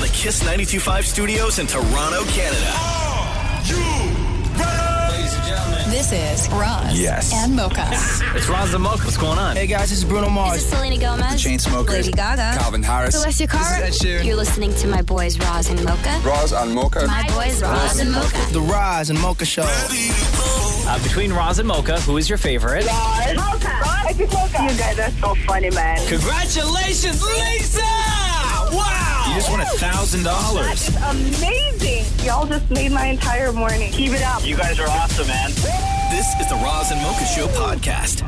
the Kiss 92.5 studios in Toronto, Canada. Are you ready? Ladies and gentlemen, this is Roz Yes. and Mocha. it's Roz and Mocha. What's going on? Hey guys, this is Bruno Mars. This is Selena Gomez. The Chainsmokers. Lady Gaga. Calvin Harris. Celestia Cara. This is Ed Sheeran. You're listening to my boys Roz and Mocha. Roz and Mocha. My boys Roz and Mocha. The Roz and Mocha Show. Between Roz and Mocha, who is your favorite? Mocha. Mocha. You guys are so funny, man. Congratulations, Lisa! Wow! You just won $1,000. That is amazing. Y'all just made my entire morning. Keep it up. You guys are awesome, man. This is the Roz and Mocha Show podcast.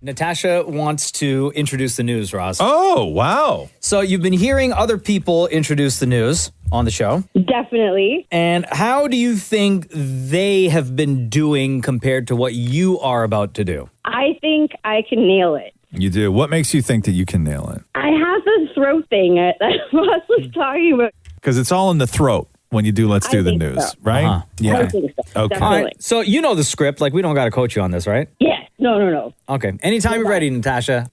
Natasha wants to introduce the news, Roz. Oh, wow. So you've been hearing other people introduce the news on the show. Definitely. And how do you think they have been doing compared to what you are about to do? I think I can nail it. You do. What makes you think that you can nail it? I have this throat thing that Ross was talking about. Because it's all in the throat when you do Let's Do the think News, so. right? Uh-huh. Yeah. I think so. Okay. All Definitely. right. So you know the script. Like, we don't got to coach you on this, right? Yeah. No. Okay. Anytime you're ready, Natasha.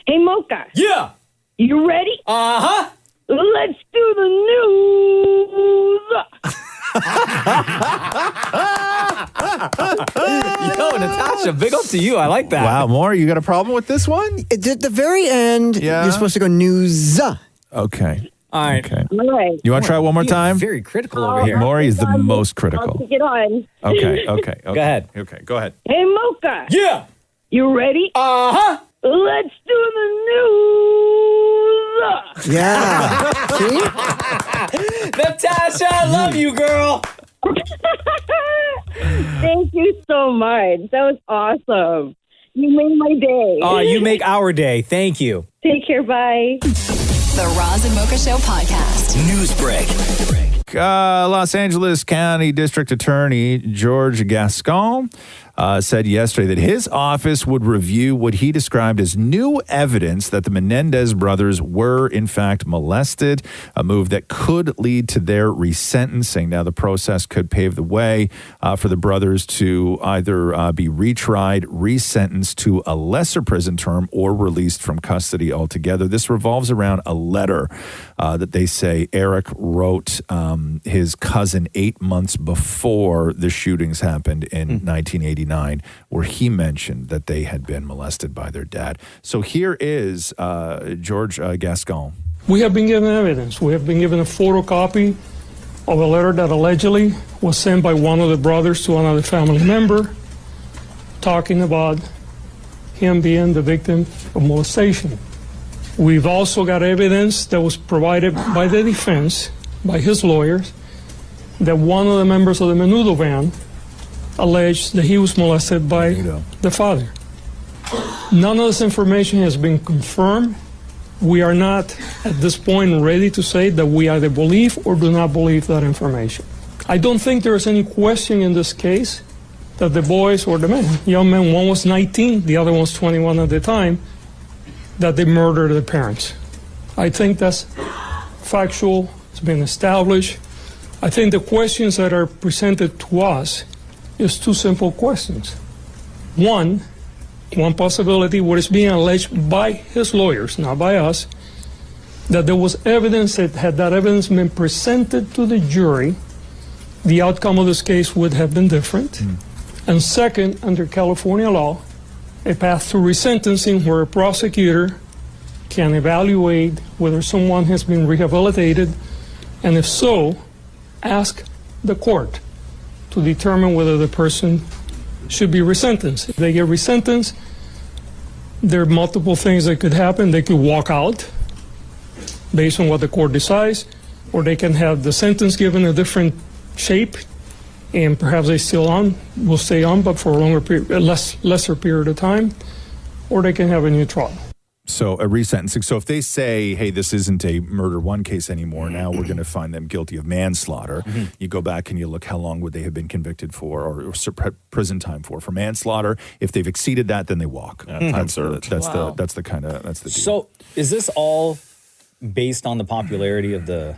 Hey, Mocha. Yeah. You ready? Uh-huh. Let's do the news. Yo, Natasha, big up to you. I like that. Wow, Maury, you got a problem with this one? It's at the very end. Yeah. You're supposed to go news. Okay. All right. Okay. All right. You want to try it one more Being time? Very critical over here. Maury is the most I'll critical. take it on. Okay. Go ahead. Okay, go ahead. Hey, Mocha. Yeah. You ready? Uh-huh. Let's do the news. Yeah. See? Natasha, I love you, girl. Thank you so much. That was awesome. You made my day. Oh, you make our day. Thank you. Take care. Bye. The Roz and Mocha Show podcast. News break. Los Angeles County District Attorney George Gascon said yesterday that his office would review what he described as new evidence that the Menendez brothers were, in fact, molested, a move that could lead to their resentencing. Now, the process could pave the way for the brothers to either be retried, resentenced to a lesser prison term, or released from custody altogether. This revolves around a letter that they say Eric wrote his cousin 8 months before the shootings happened in 1989, where he mentioned that they had been molested by their dad. So here is George Gascon. We have been given evidence. We have been given a photocopy of a letter that allegedly was sent by one of the brothers to another family member talking about him being the victim of molestation. We've also got evidence that was provided by the defense, by his lawyers, that one of the members of the Menudo van alleged that he was molested by the father. None of this information has been confirmed. We are not, at this point, ready to say that we either believe or do not believe that information. I don't think there is any question in this case that the boys or the men, young men, one was 19, the other was 21 at the time, that they murdered their parents. I think that's factual. It's been established. I think the questions that are presented to us is two simple questions. One possibility, what is being alleged by his lawyers, not by us, that there was evidence that had that evidence been presented to the jury, the outcome of this case would have been different. And second, under California law, a path to resentencing where a prosecutor can evaluate whether someone has been rehabilitated, and if so, ask the court to determine whether the person should be resentenced. If they get resentenced, there are multiple things that could happen. They could walk out based on what the court decides, or they can have the sentence given a different shape, and perhaps they will stay on, but for a longer period, lesser period of time, or they can have a new trial. So a resentencing. So if they say, hey, this isn't a murder one case anymore, now we're going to find them guilty of manslaughter. You go back and you look how long would they have been convicted for or prison time for manslaughter. If they've exceeded that, then they walk. That's the deal. So is this all based on the popularity of the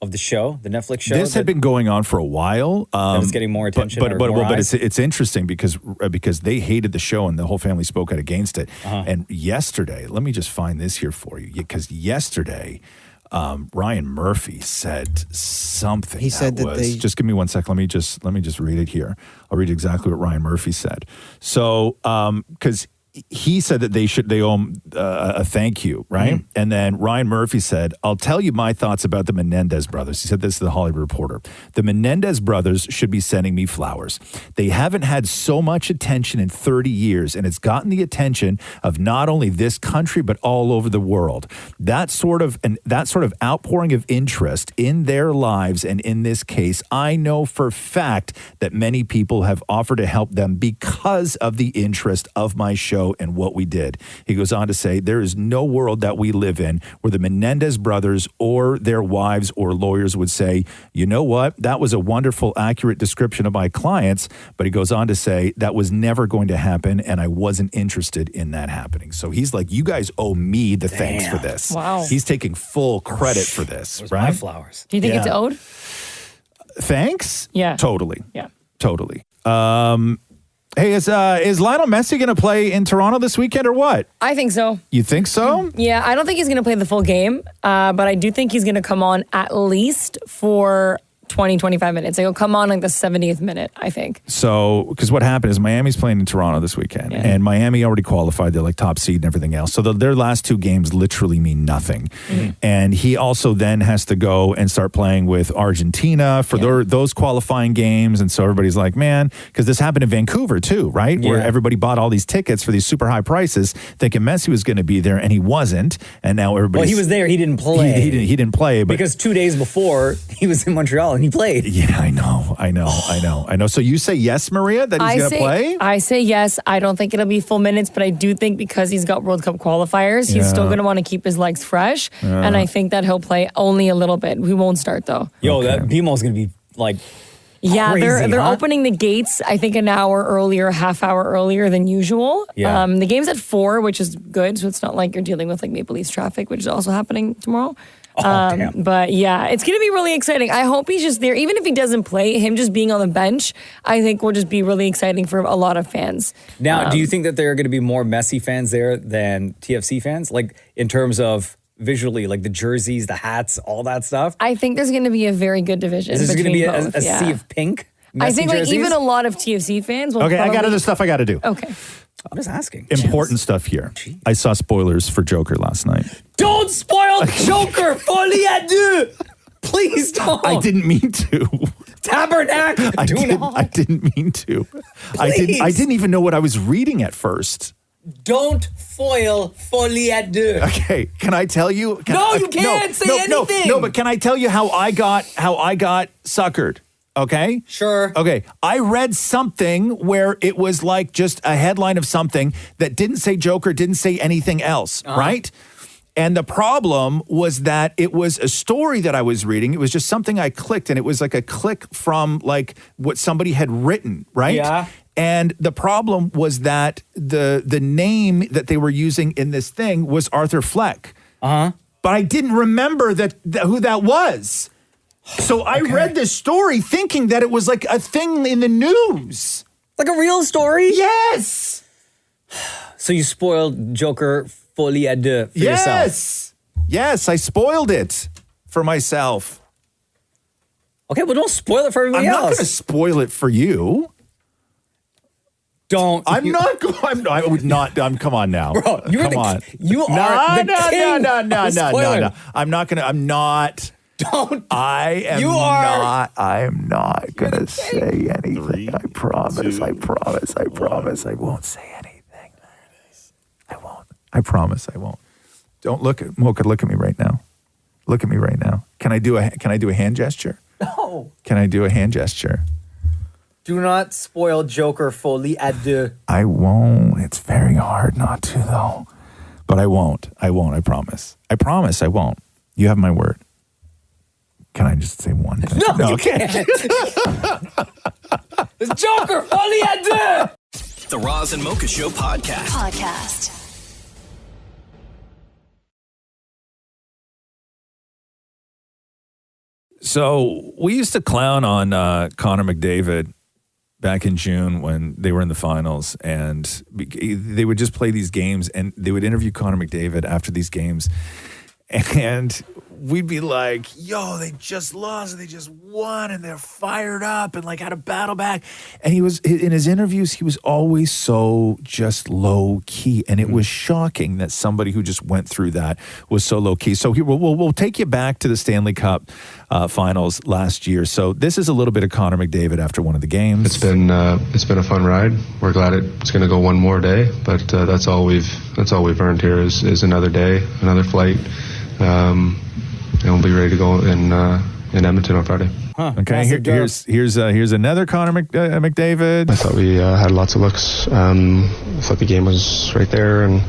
of the show, the Netflix show. This had been going on for a while. That was getting more attention. But it's interesting because they hated the show and the whole family spoke out against it. And yesterday, let me just find this here for you, because yesterday, Ryan Murphy said something. He said that they just give me 1 second. Let me just read it here. I'll read exactly what Ryan Murphy said. So, because he said that they owe him a thank you, right? Mm-hmm. And then Ryan Murphy said, I'll tell you my thoughts about the Menendez brothers. He said this to the Hollywood Reporter. The Menendez brothers should be sending me flowers. They haven't had so much attention in 30 years, and it's gotten the attention of not only this country, but all over the world. That sort of outpouring of interest in their lives, and in this case, I know for fact that many people have offered to help them because of the interest of my show and what we did. He goes on to say, there is no world that we live in where the Menendez brothers or their wives or lawyers would say, you know what, that was a wonderful, accurate description of my clients. But he goes on to say, that was never going to happen, and I wasn't interested in that happening. So he's like, you guys owe me the thanks for this. Wow. He's taking full credit for this, right? My flowers. Do you think it's owed? Thanks? Yeah. Totally. Yeah. Totally. Hey, is Lionel Messi going to play in Toronto this weekend or what? I think so. You think so? Yeah, I don't think he's going to play the full game, but I do think he's going to come on at least for 20, 25 minutes. He'll come on like the 70th minute, I think. So, because what happened is Miami's playing in Toronto this weekend, and Miami already qualified. They're like top seed and everything else. So their last two games literally mean nothing. Mm-hmm. And he also then has to go and start playing with Argentina for those qualifying games. And so everybody's like, man, because this happened in Vancouver too, right? Where everybody bought all these tickets for these super high prices, thinking Messi was going to be there, and he wasn't. And now everybody. Well, he was there. He didn't play. He didn't play, but because 2 days before he was in Montreal and he played. Yeah, I know. So you say yes, Maria, that he's going to play? I say yes. I don't think it'll be full minutes, but I do think because he's got World Cup qualifiers, he's still going to want to keep his legs fresh. And I think that he'll play only a little bit. He won't start, though. Yo, that BMO's going to be like Yeah, crazy, they're opening the gates, I think, an hour earlier, half hour earlier than usual. Yeah. The game's at 4, which is good. So it's not like you're dealing with like Maple Leafs traffic, which is also happening tomorrow. Damn. But yeah, it's going to be really exciting. I hope he's just there. Even if he doesn't play, him just being on the bench, I think will just be really exciting for a lot of fans. Now, do you think that there are going to be more Messi fans there than TFC fans? Like in terms of visually, like the jerseys, the hats, all that stuff? I think there's going to be a very good division. Is this going to be both, a sea of pink? Messi I think like jerseys? even a lot of TFC fans will Okay, I got other stuff I got to do. Okay. I'm just asking. Important stuff here. I saw spoilers for Joker last night. Don't spoil Joker! Folie à deux! Please don't! I didn't mean to. Tabernacle! I didn't mean to. I didn't even know what I was reading at first. Don't foil Folie à deux. Okay, can I tell you? You can't say anything. No, but can I tell you how I got suckered? Okay? Sure. Okay. I read something where it was like just a headline of something that didn't say Joker, didn't say anything else, right? And the problem was that it was a story that I was reading. It was just something I clicked, and it was like a click from like what somebody had written, right? Yeah. And the problem was that the name that they were using in this thing was Arthur Fleck. But I didn't remember who that was. So I read this story thinking that it was like a thing in the news. Like a real story? Yes. So you spoiled Joker Folie à deux for yourself? Yes, I spoiled it for myself. Okay, well, don't spoil it for everybody else. I'm not going to spoil it for you. Don't. I would not. Come on now. Bro, you are the king No. I'm not going to. I'm not. Don't. I am not going to say anything. I promise. I won't say anything. I won't. I promise I won't. Don't look at Mocha. Look at me right now. Look at me right now. Can I do a hand gesture? No. Can I do a hand gesture? Do not spoil Joker Folie à deux. I won't. It's very hard not to though. But I won't. I promise. I promise I won't. You have my word. Can I just say one thing? No, you can't. It's Joker Folie à deux. The Roz and Mocha Show podcast. So we used to clown on Connor McDavid back in June when they were in the finals, and they would just play these games, and they would interview Connor McDavid after these games, and we'd be like, yo, they just lost, they just won, and they're fired up and like had a battle back. And he was, in his interviews, he was always so just low key. And it was shocking that somebody who just went through that was so low key. So here, we'll take you back to the Stanley Cup finals last year. So this is a little bit of Connor McDavid after one of the games. It's been a fun ride. We're glad it's going to go one more day, but that's all we've earned here is another day, another flight. And we'll be ready to go in Edmonton on Friday. Huh. Okay, here's another Connor McDavid. I thought we had lots of looks. I thought the game was right there, and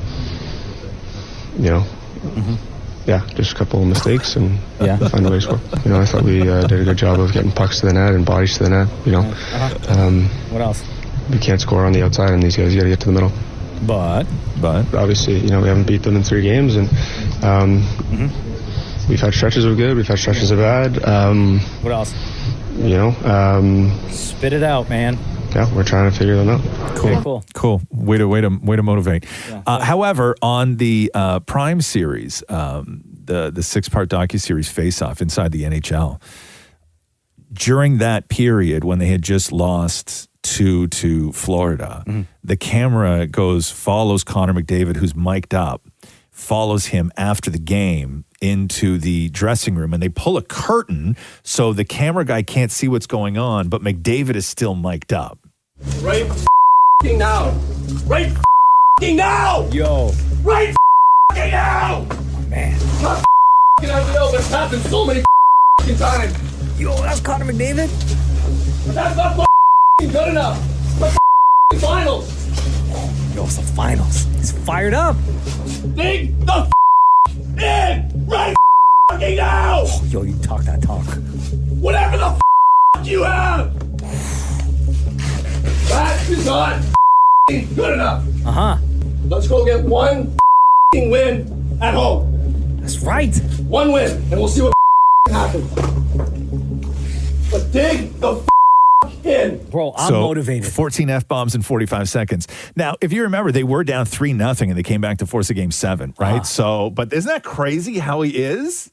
just a couple of mistakes and find a way to score. I thought we did a good job of getting pucks to the net and bodies to the net. What else? We can't score on the outside on these guys. You got to get to the middle. But obviously, we haven't beat them in 3 games, and we've had stretches of good, we've had stretches of bad. What else? Spit it out, man. Yeah, we're trying to figure them out. Cool. Okay, cool. Way to motivate. Yeah. However, on the Prime series, the 6-part docuseries Face Off inside the NHL, during that period when they had just lost to Florida, the camera follows Connor McDavid, who's mic'd up, follows him after the game into the dressing room, and they pull a curtain so the camera guy can't see what's going on, but McDavid is still mic'd up. Right now. Right now. Yo. Right now. Man. Not I know, but it's happened so many times. Yo, that's Connor McDavid? But that's not good enough. The finals. Yo, it's the finals. He's fired up. Dig the in right now. Oh, yo, you talk that talk. Whatever the you have. That is not good enough. Let's go get one win at home. That's right. One win, and we'll see what happens. But dig the in. Bro, I'm motivated. 14 F-bombs in 45 seconds. Now, if you remember, they were down 3-0 and they came back to force a game 7, right? So, but isn't that crazy how he is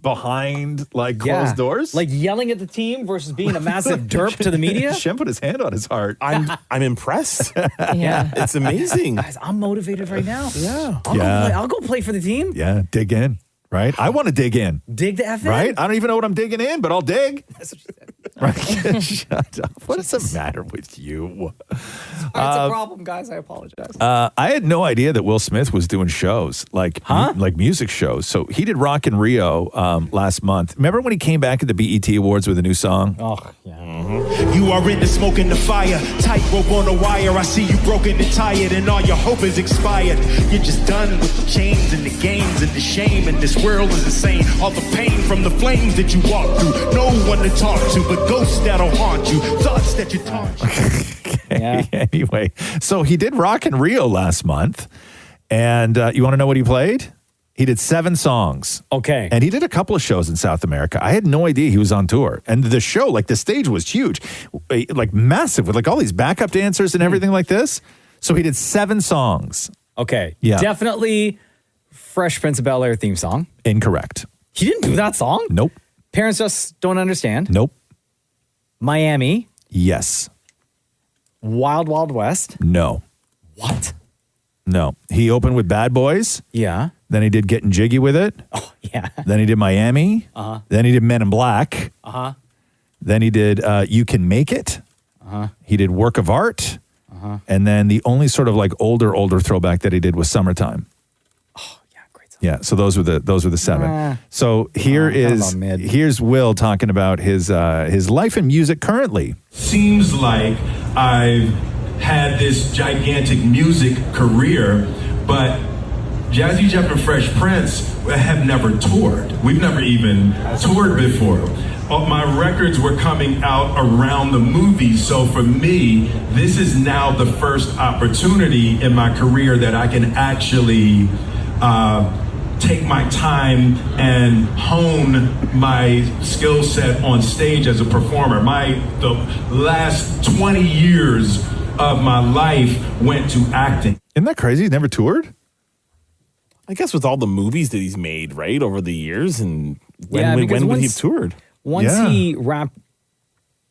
behind closed doors? Like yelling at the team versus being a massive derp to the media? Shem put his hand on his heart. I'm impressed. Yeah. It's amazing. Guys, I'm motivated right now. Yeah. I'll go play for the team. Yeah, dig in. Right? I want to dig in. Dig the F in? Right? I don't even know what I'm digging in, but I'll dig. That's what she said. Right? Shut up. What is the matter with you? It's a problem, guys. I apologize. I had no idea that Will Smith was doing shows, like music shows. So he did Rock in Rio last month. Remember when he came back at the BET Awards with a new song? Oh, yeah. You are in the smoke and the fire, tightrope on the wire. I see you broken and tired, and all your hope is expired. You're just done with the chains and the games and the shame, and this world is insane. All the pain from the flames that you walk through. No one to talk to, but ghosts that'll haunt you. Thoughts that you taunt you. Yeah. Anyway, so he did Rock in Rio last month, and you want to know what he played? He did 7 songs. Okay. And he did a couple of shows in South America. I had no idea he was on tour. And the show, the stage was huge, massive, with all these backup dancers and everything like this. So he did 7 songs. Okay. Yeah. Definitely Fresh Prince of Bel-Air theme song. Incorrect. He didn't do that song? Nope. Parents Just Don't Understand. Nope. Miami. Yes. Wild Wild West. No. What? No. He opened with Bad Boys. Yeah. Then he did Getting Jiggy with It. Oh, yeah. Then he did Miami. Uh-huh. Then he did Men in Black. Uh-huh. Then he did You Can Make It. Uh-huh. He did Work of Art. Uh-huh. And then the only sort of older throwback that he did was Summertime. Oh, yeah, great song. Yeah, so those were the 7. So here's Will talking about his life and music currently. Seems like I've had this gigantic music career, but Jazzy Jeff and Fresh Prince have never toured. We've never even toured before. My records were coming out around the movies, so for me, this is now the first opportunity in my career that I can actually take my time and hone my skill set on stage as a performer. The last 20 years of my life went to acting. Isn't that crazy? He never toured? I guess with all the movies that he's made, right, over the years, and when would he have toured? Once he wrapped,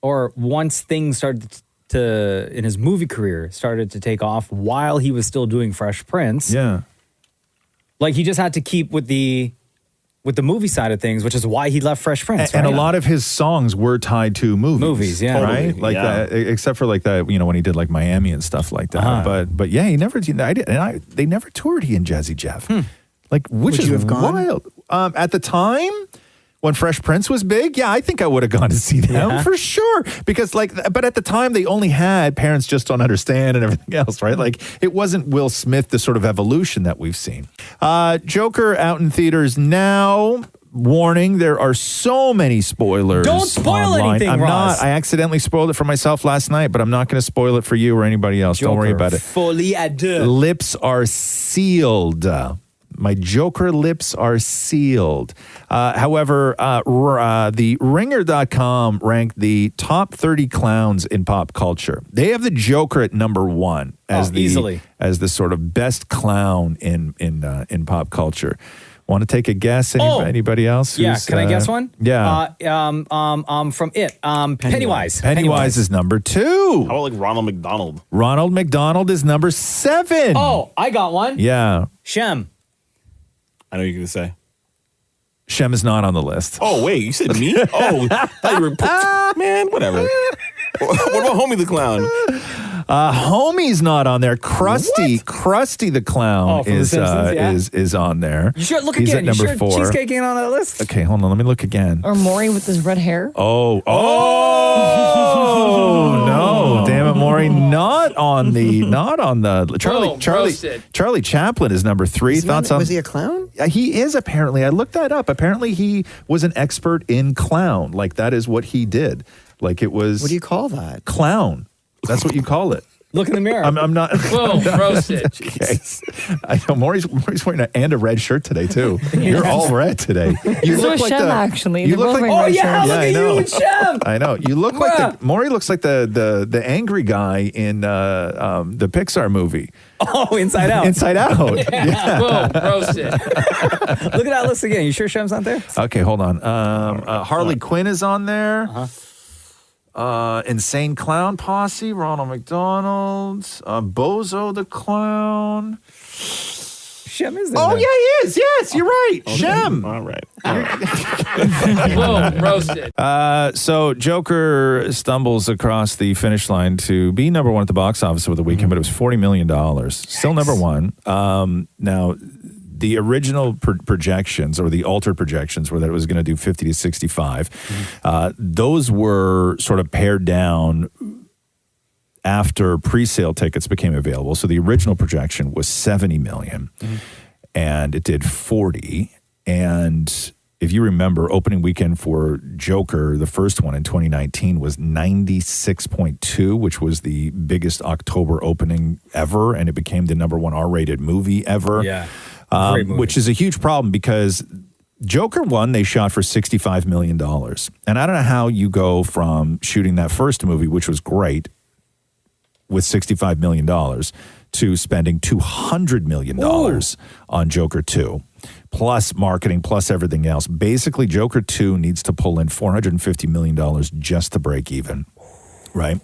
or once things started to, in his movie career, started to take off while he was still doing Fresh Prince. Yeah. Like, he just had to keep with the movie side of things, which is why he left Fresh Prince. And a lot of his songs were tied to movies. Movies, yeah. Right? Totally, Like yeah. that, except for like that, when he did like Miami and stuff like that. But yeah, he never, they never toured, he and Jazzy Jeff. Like, which Would is you have gone? wild. At the time, when Fresh Prince was big, yeah, I think I would have gone to see them for sure. Because but at the time they only had Parents Just Don't Understand and everything else, right? Like, it wasn't Will Smith, the sort of evolution that we've seen. Joker out in theaters now. Warning, there are so many spoilers. Don't spoil online. anything, I'm Roz. not. I accidentally spoiled it for myself last night, but I'm not going to spoil it for you or anybody else. Don't worry about it. Folie à deux. Lips are sealed. My Joker lips are sealed. However, the Ringer.com ranked the top 30 clowns in pop culture. They have the Joker at number 1 as easily as the sort of best clown in pop culture. Want to take a guess? Anybody else? Yeah, can I guess one? Yeah. From It. Pennywise. Pennywise is number 2. How about like Ronald McDonald? Ronald McDonald is number 7. Oh, I got one. Yeah. Shem. I know you're going to say. Shem is not on the list. Oh, wait, you said me? Oh, I thought you were... Man, whatever. What about Homie the Clown? Homie's not on there. Krusty the Clown from The Simpsons, is on there. You sure look He's again. at number You sure 4. Cheesecake ain't on that list? Okay, hold on. Let me look again. Or Maury with his red hair. Oh no! Damn it, Maury! Not on the Charlie Chaplin is number 3. Was he a clown? He is, apparently. I looked that up. Apparently, he was an expert in clown. Like, that is what he did. Like, it was. What do you call that? Clown. That's what you call it. Look in the mirror. I'm not. Whoa, roasted. Okay. I know Maury's wearing a red shirt today too. You're all red today. You So is Shem, actually. You They're look both like. wearing red yeah, shirts. look at you and Shem. I know. You look like Maury looks like the angry guy in the Pixar movie. Oh, Inside Out. Inside Out. Yeah. Whoa, roasted. Look at that list again. You sure Shem's not there? Okay, hold on. Harley Quinn is on there. Insane Clown Posse, Ronald McDonald, Bozo the Clown. Shem is there. Oh, yeah, he is. Yes, you're right. Okay. Shem. All right. Whoa, roasted. So Joker stumbles across the finish line to be number 1 at the box office over the weekend, but it was $40 million. Still number 1. Now, the original projections, or the altered projections, were that it was going to do 50 to 65. Those were sort of pared down after pre-sale tickets became available. So the original projection was 70 million, and it did 40. And if you remember, opening weekend for Joker, the first one in 2019, was 96.2, which was the biggest October opening ever, and it became the number 1 R-rated movie ever. Yeah. Which is a huge problem because Joker 1, they shot for $65 million. And I don't know how you go from shooting that first movie, which was great, with $65 million, to spending $200 million on Joker 2, plus marketing, plus everything else. Basically, Joker 2 needs to pull in $450 million just to break even, right?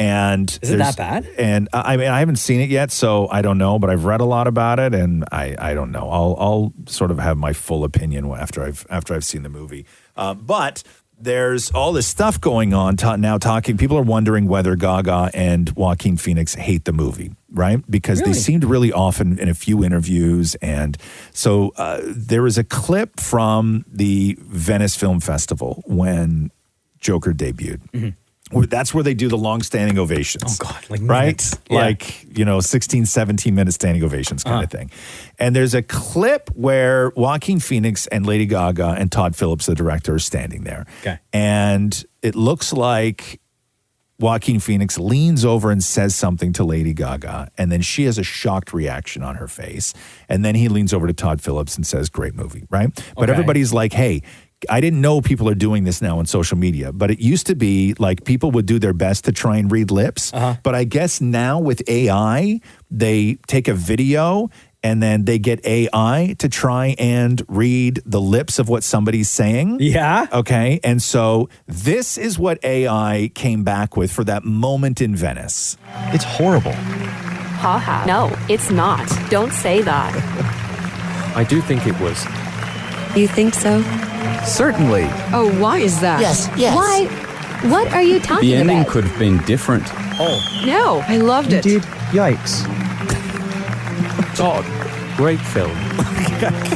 And is it that bad? And I mean, I haven't seen it yet, so I don't know. But I've read a lot about it, and I don't know. I'll sort of have my full opinion after I've seen the movie. But there's all this stuff going on now. People are wondering whether Gaga and Joaquin Phoenix hate the movie, right? Because they seemed really off in a few interviews, and so there was a clip from the Venice Film Festival when Joker debuted. Mm-hmm. That's where they do the long-standing ovations. Oh, God. Like right? minutes. Yeah. Like, 16, 17-minute standing ovations kind of thing. And there's a clip where Joaquin Phoenix and Lady Gaga and Todd Phillips, the director, are standing there. Okay. And it looks like Joaquin Phoenix leans over and says something to Lady Gaga, and then she has a shocked reaction on her face. And then he leans over to Todd Phillips and says, great movie, right? But everybody's like, hey, I didn't know people are doing this now on social media, but it used to be like people would do their best to try and read lips. But I guess now with AI, they take a video and then they get AI to try and read the lips of what somebody's saying. Yeah. Okay. And so this is what AI came back with for that moment in Venice. It's horrible. Haha. No, it's not. Don't say that. I do think it was. You think so? Certainly. Oh, why is that? Yes. Why? What are you talking The ending about? could have been different. Oh. No, I loved it. Indeed. Yikes. Todd, great film.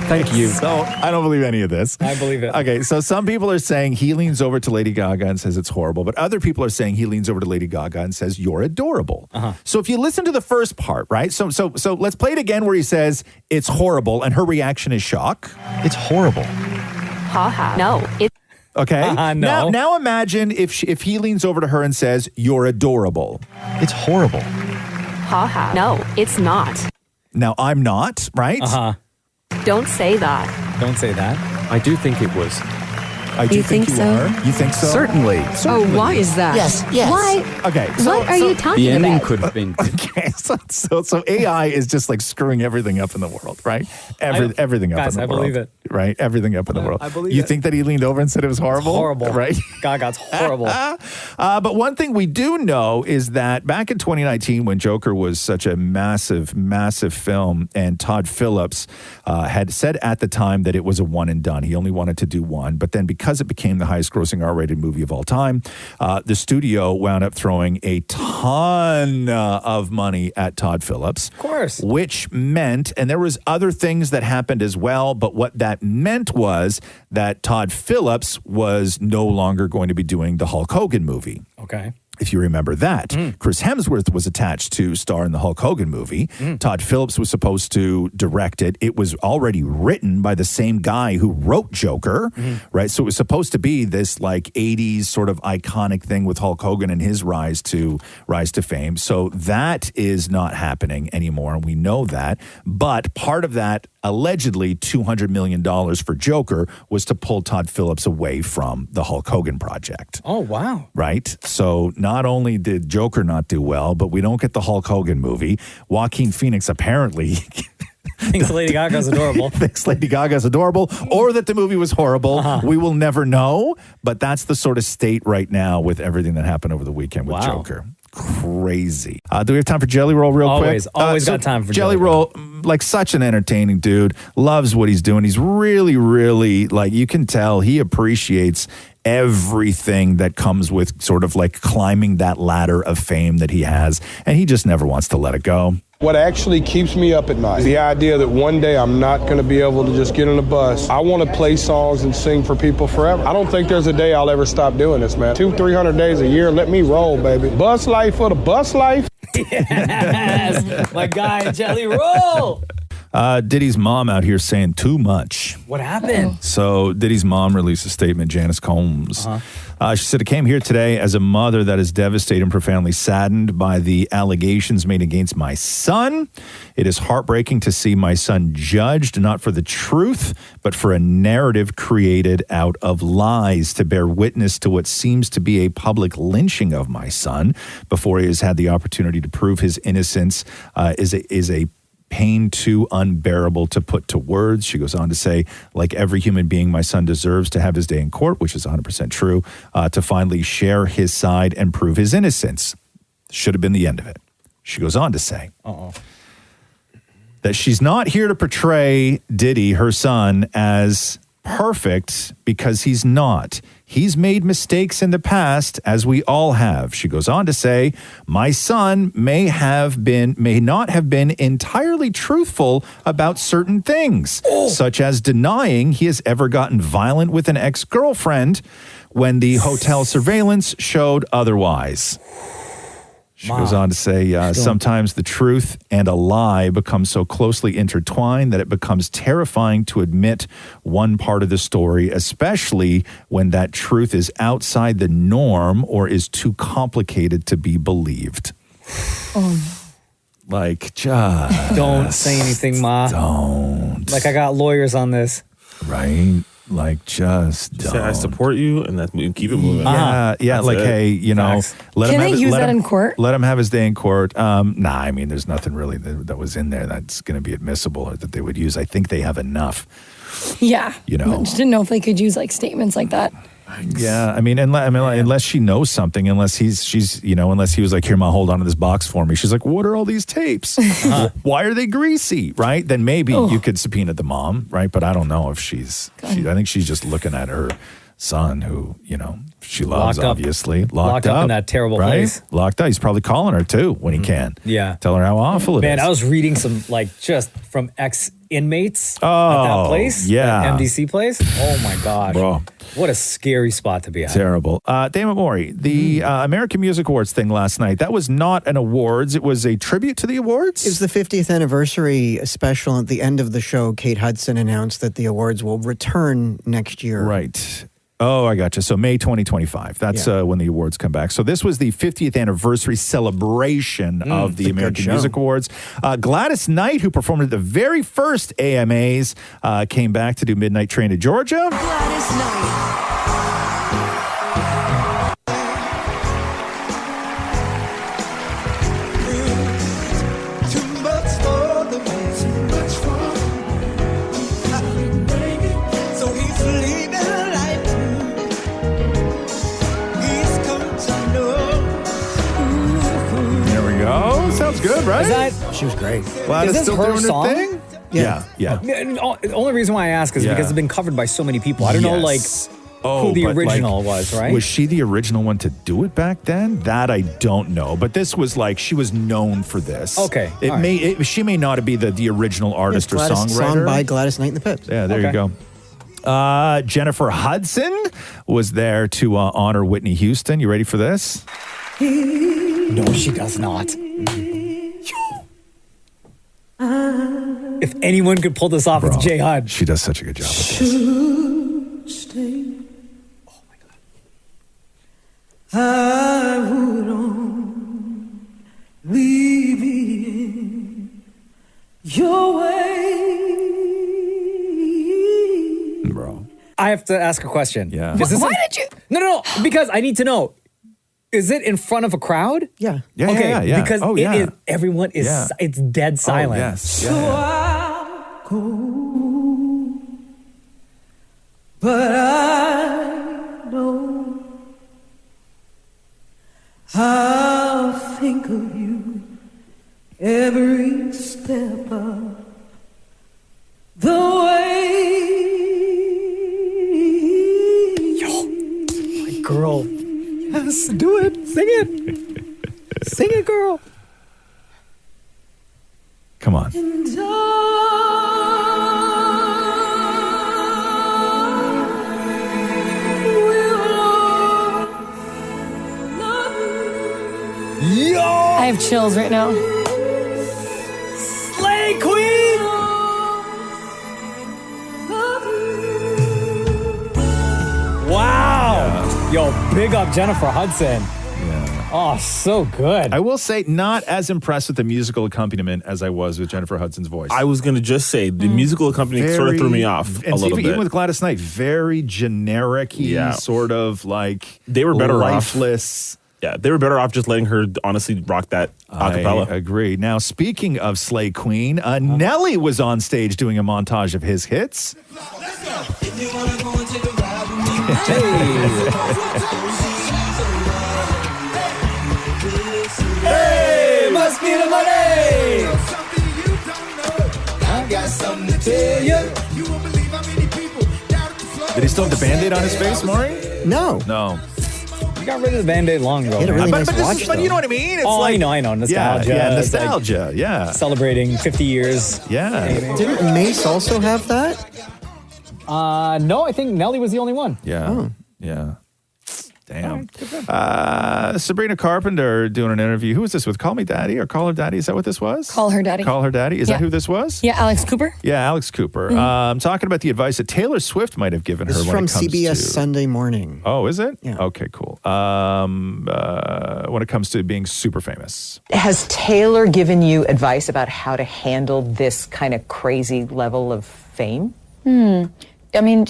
Thank you. So I don't believe any of this. I believe it. Okay, so some people are saying he leans over to Lady Gaga and says it's horrible, but other people are saying he leans over to Lady Gaga and says you're adorable. So if you listen to the first part, right? So let's play it again where he says it's horrible and her reaction is shock. It's horrible. Haha. No, it's Okay. No. Now imagine if he leans over to her and says you're adorable. It's horrible. haha. No, it's not. Now I'm not, right? Don't say that. Don't say that. I do think it was. I do You think you so? are. You think so? Certainly. Oh, why is that? Yes. Why? Okay. What are you talking The ending about? could have been. Okay, so AI is just like screwing everything up in the world, right? Everything up guys, in the I world. believe it. Right? Everything up in the world. I believe you it. think that he leaned over and said it was horrible? Horrible. Right? Gaga's horrible. But one thing we do know is that back in 2019, when Joker was such a massive, massive film, and Todd Phillips had said at the time that it was a one and done. He only wanted to do one. But then because it became the highest grossing R-rated movie of all time, the studio wound up throwing a ton of money at Todd Phillips. Of course. Which meant, and there was other things that happened as well, but what that meant was that Todd Phillips was no longer going to be doing the Hulk Hogan movie. Okay. If you remember that, Chris Hemsworth was attached to star in the Hulk Hogan movie. Todd Phillips was supposed to direct it. It was already written by the same guy who wrote Joker, right? So it was supposed to be this like 80s sort of iconic thing with Hulk Hogan and his rise to fame. So that is not happening anymore, and we know that. But part of that, allegedly $200 million for Joker, was to pull Todd Phillips away from the Hulk Hogan project. Oh, wow. Right? So not only did Joker not do well, but we don't get the Hulk Hogan movie. Joaquin Phoenix apparently Thinks Lady Gaga's adorable. thinks Lady Gaga's adorable, or that the movie was horrible. We will never know, but that's the sort of state right now with everything that happened over the weekend with Joker. Crazy. Do we have time for JellyRoll real quick? Always got time for JellyRoll. Like such an entertaining dude. Loves what he's doing. He's really, really, like, you can tell he appreciates everything that comes with sort of like climbing that ladder of fame that he has. And he just never wants to let it go. What actually keeps me up at night is the idea that one day I'm not going to be able to just get on a bus. I want to play songs and sing for people forever. I don't think there's a day I'll ever stop doing this, man. 200-300 days a year. Let me roll, baby. Bus life for the bus life. Yes, my guy, JellyRoll. Diddy's mom out here saying too much. What happened? So Diddy's mom released a statement, Janice Combs. She said, I came here today as a mother that is devastated and profoundly saddened by the allegations made against my son. It is heartbreaking to see my son judged, not for the truth, but for a narrative created out of lies to bear witness to what seems to be a public lynching of my son before he has had the opportunity to prove his innocence is a pain too unbearable to put to words. She goes on to say, like every human being, my son deserves to have his day in court, which is 100% true, to finally share his side and prove his innocence. Should have been the end of it. She goes on to say that she's not here to portray Diddy, her son, as perfect because he's not. He's made mistakes in the past, as we all have. She goes on to say, my son may not have been entirely truthful about certain things, such as denying he has ever gotten violent with an ex-girlfriend when the hotel surveillance showed otherwise. She goes on to say, sometimes the truth and a lie become so closely intertwined that it becomes terrifying to admit one part of the story, especially when that truth is outside the norm or is too complicated to be believed. Like, just don't say anything, Ma. Don't. Like, I got lawyers on this. Right? Like, just don't. Say, I support you, and keep it moving. Yeah, That's like, it. hey, let Can him they have use let that him, in court? Let him have his day in court. I mean, there's nothing really that was in there that's going to be admissible or that they would use. I think they have enough. Yeah. You know. I just didn't know if they could use like statements like that. Yeah, I mean, unless she knows something, unless he was like, here, Ma, hold on to this box for me. She's like, what are all these tapes? Why are they greasy? Right? Then maybe you could subpoena the mom, right? But I don't know if I think she's just looking at her son who, she loves, Locked up. obviously. Locked up in that terrible place. Locked up. He's probably calling her too when he can. Yeah. Tell her how awful it is. Man, I was reading some, just from ex-inmates at Oh, that place. yeah. That MDC place. Oh, my gosh. Bro. What a scary spot to be at. Terrible. Damnit Maurie, the American Music Awards thing last night, that was not an awards. It was a tribute to the awards? It was the 50th anniversary special. At the end of the show, Kate Hudson announced that the awards will return next year. Right. Oh, I gotcha. So May 2025. That's when the awards come back. So this was the 50th anniversary celebration of the American Music Awards. Gladys Knight, who performed at the very first AMAs, came back to do Midnight Train to Georgia. Gladys Knight. Sounds good, right? She was great. Gladys Is this still her doing song? her thing? Yeah. The only reason why I ask is Yeah. because it's been covered by so many people. I don't know, who the but, original was, right? Was she the original one to do it back then? That I don't know. But this was she was known for this. Okay, She may not be the original artist or Gladys, songwriter. song by Gladys Knight and the Pips. Yeah, there you go. Jennifer Hudson was there to honor Whitney Houston. You ready for this? No, she does not. If anyone could pull this off, it's J. Hud. She does such a good job with this. Oh my God. I would only be in your way. Bro. I have to ask a question. Yeah. Is this Why did you? No, because I need to know. Is it in front of a crowd? Yeah. Yeah, okay, yeah. because Oh, yeah. everyone is, it's dead silent. Oh, yes. So I'll go, but I know I'll think of you every step of the way. My girl. Yes, do it. Sing it. Sing it, girl. Come on. And I have chills right now. Slay Queen! Wow. Yo, big up Jennifer Hudson. Yeah. Oh, so good. I will say, not as impressed with the musical accompaniment as I was with Jennifer Hudson's voice. I was going to just say, the musical accompaniment sort of threw me off a little bit. Even with Gladys Knight, very generic-y, sort of they were better lifeless. Yeah, they were better off just letting her honestly rock that acapella. I agree. Now, speaking of Slay Queen, Nelly was on stage doing a montage of his hits. Hey, must be the money. I got something to tell you. You won't believe how many people down at the floor. Did he still have the Band-Aid on his face, Maury? No. No. You got rid of the Band-Aid long ago. He had a really nice but watch, you though. know what I mean? It's I know. Nostalgia. Yeah, It's like nostalgia. Yeah. celebrating 50 years. Yeah. Didn't Mace also have that? No, I think Nelly was the only one. Yeah. Oh. Yeah. Damn. Sabrina Carpenter doing an interview. Who was this with? Call Me Daddy or Call Her Daddy? Is that what this was? Call Her Daddy. Call Her Daddy. Is that who this was? Yeah, Alex Cooper. Yeah, Alex Cooper. I'm talking about the advice that Taylor Swift might have given her This is when from it comes CBS to... Sunday Morning. Oh, is it? Yeah. Okay, cool. When it comes to being super famous. Has Taylor given you advice about how to handle this kind of crazy level of fame? I mean,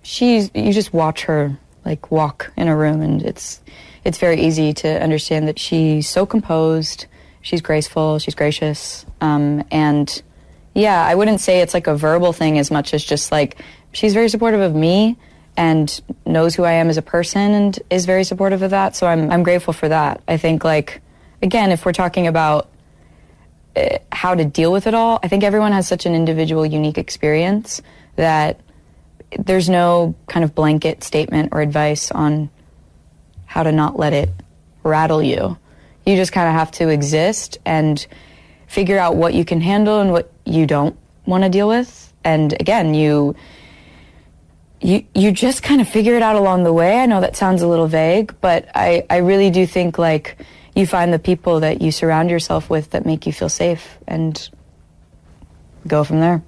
you just watch her like walk in a room, and it's very easy to understand that she's so composed, she's graceful, she's gracious, and yeah, I wouldn't say it's like a verbal thing as much as just like she's very supportive of me and knows who I am as a person and is very supportive of that. So I'm grateful for that. I think, like, again, if we're talking about how to deal with it all, I think everyone has such an individual, unique experience that there's no kind of blanket statement or advice on how to not let it rattle you. You just kind of have to exist and figure out what you can handle and what you don't want to deal with. And again, you just kind of figure it out along the way. I know that sounds a little vague, but I really do think, like, you find the people that you surround yourself with that make you feel safe and go from there.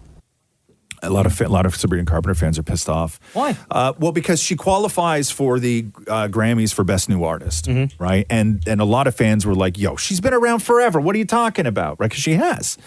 A lot of Sabrina Carpenter fans are pissed off. Why? Well, because she qualifies for the Grammys for Best New Artist, right? And a lot of fans were like, "Yo, she's been around forever. What are you talking about?" Right? Because she has.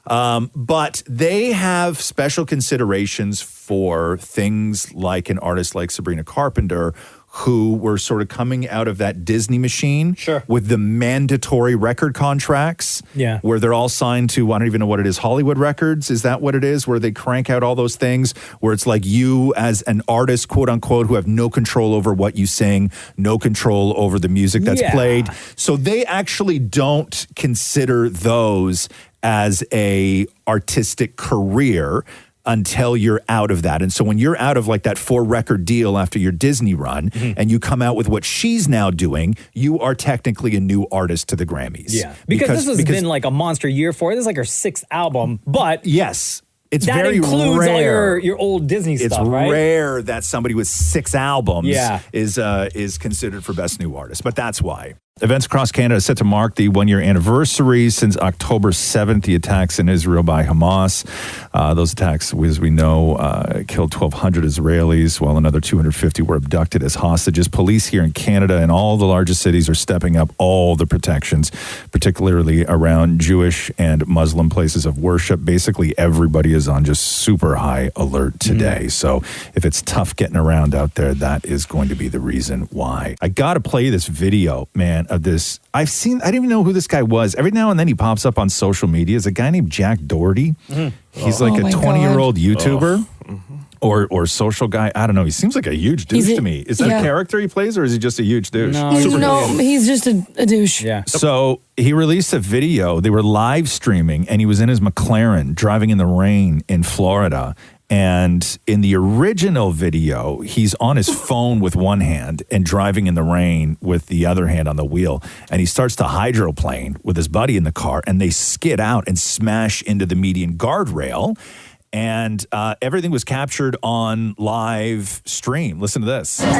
But they have special considerations for things like an artist like Sabrina Carpenter, who were sort of coming out of that Disney machine with the mandatory record contracts, where they're all signed to, I don't even know what it is, Hollywood Records, is that what it is, where they crank out all those things, where it's like you as an artist, quote unquote, who have no control over what you sing, no control over the music that's played. So they actually don't consider those as a artistic career until you're out of that. And so when you're out of like that 4-record deal after your Disney run and you come out with what she's now doing, you are technically a new artist to the Grammys. Yeah. Because this has been like a monster year for her. This is like her 6th album, but yes, it's that very includes rare. all your old Disney It's stuff, right? rare that somebody with 6 albums Yeah. is considered for Best New Artist, but that's why. Events across Canada are set to mark the 1-year anniversary since October 7th, the attacks in Israel by Hamas. Those attacks, as we know, killed 1,200 Israelis, while another 250 were abducted as hostages. Police here in Canada and all the largest cities are stepping up all the protections, particularly around Jewish and Muslim places of worship. Basically, everybody is on just super high alert today. So if it's tough getting around out there, that is going to be the reason why. I got to play this video, man, of this. I didn't even know who this guy was. Every now and then he pops up on social media. It's a guy named Jack Doherty. He's like a 20-year-old YouTuber or social guy. I don't know. He seems like a huge douche to me. Is that a character he plays, or is he just a huge douche? No, he's just a douche. Yeah. So he released a video. They were live streaming, and he was in his McLaren driving in the rain in Florida. And in the original video, he's on his phone with one hand and driving in the rain with the other hand on the wheel. And he starts to hydroplane with his buddy in the car, and they skid out and smash into the median guardrail. And everything was captured on live stream. Listen to this. Oh!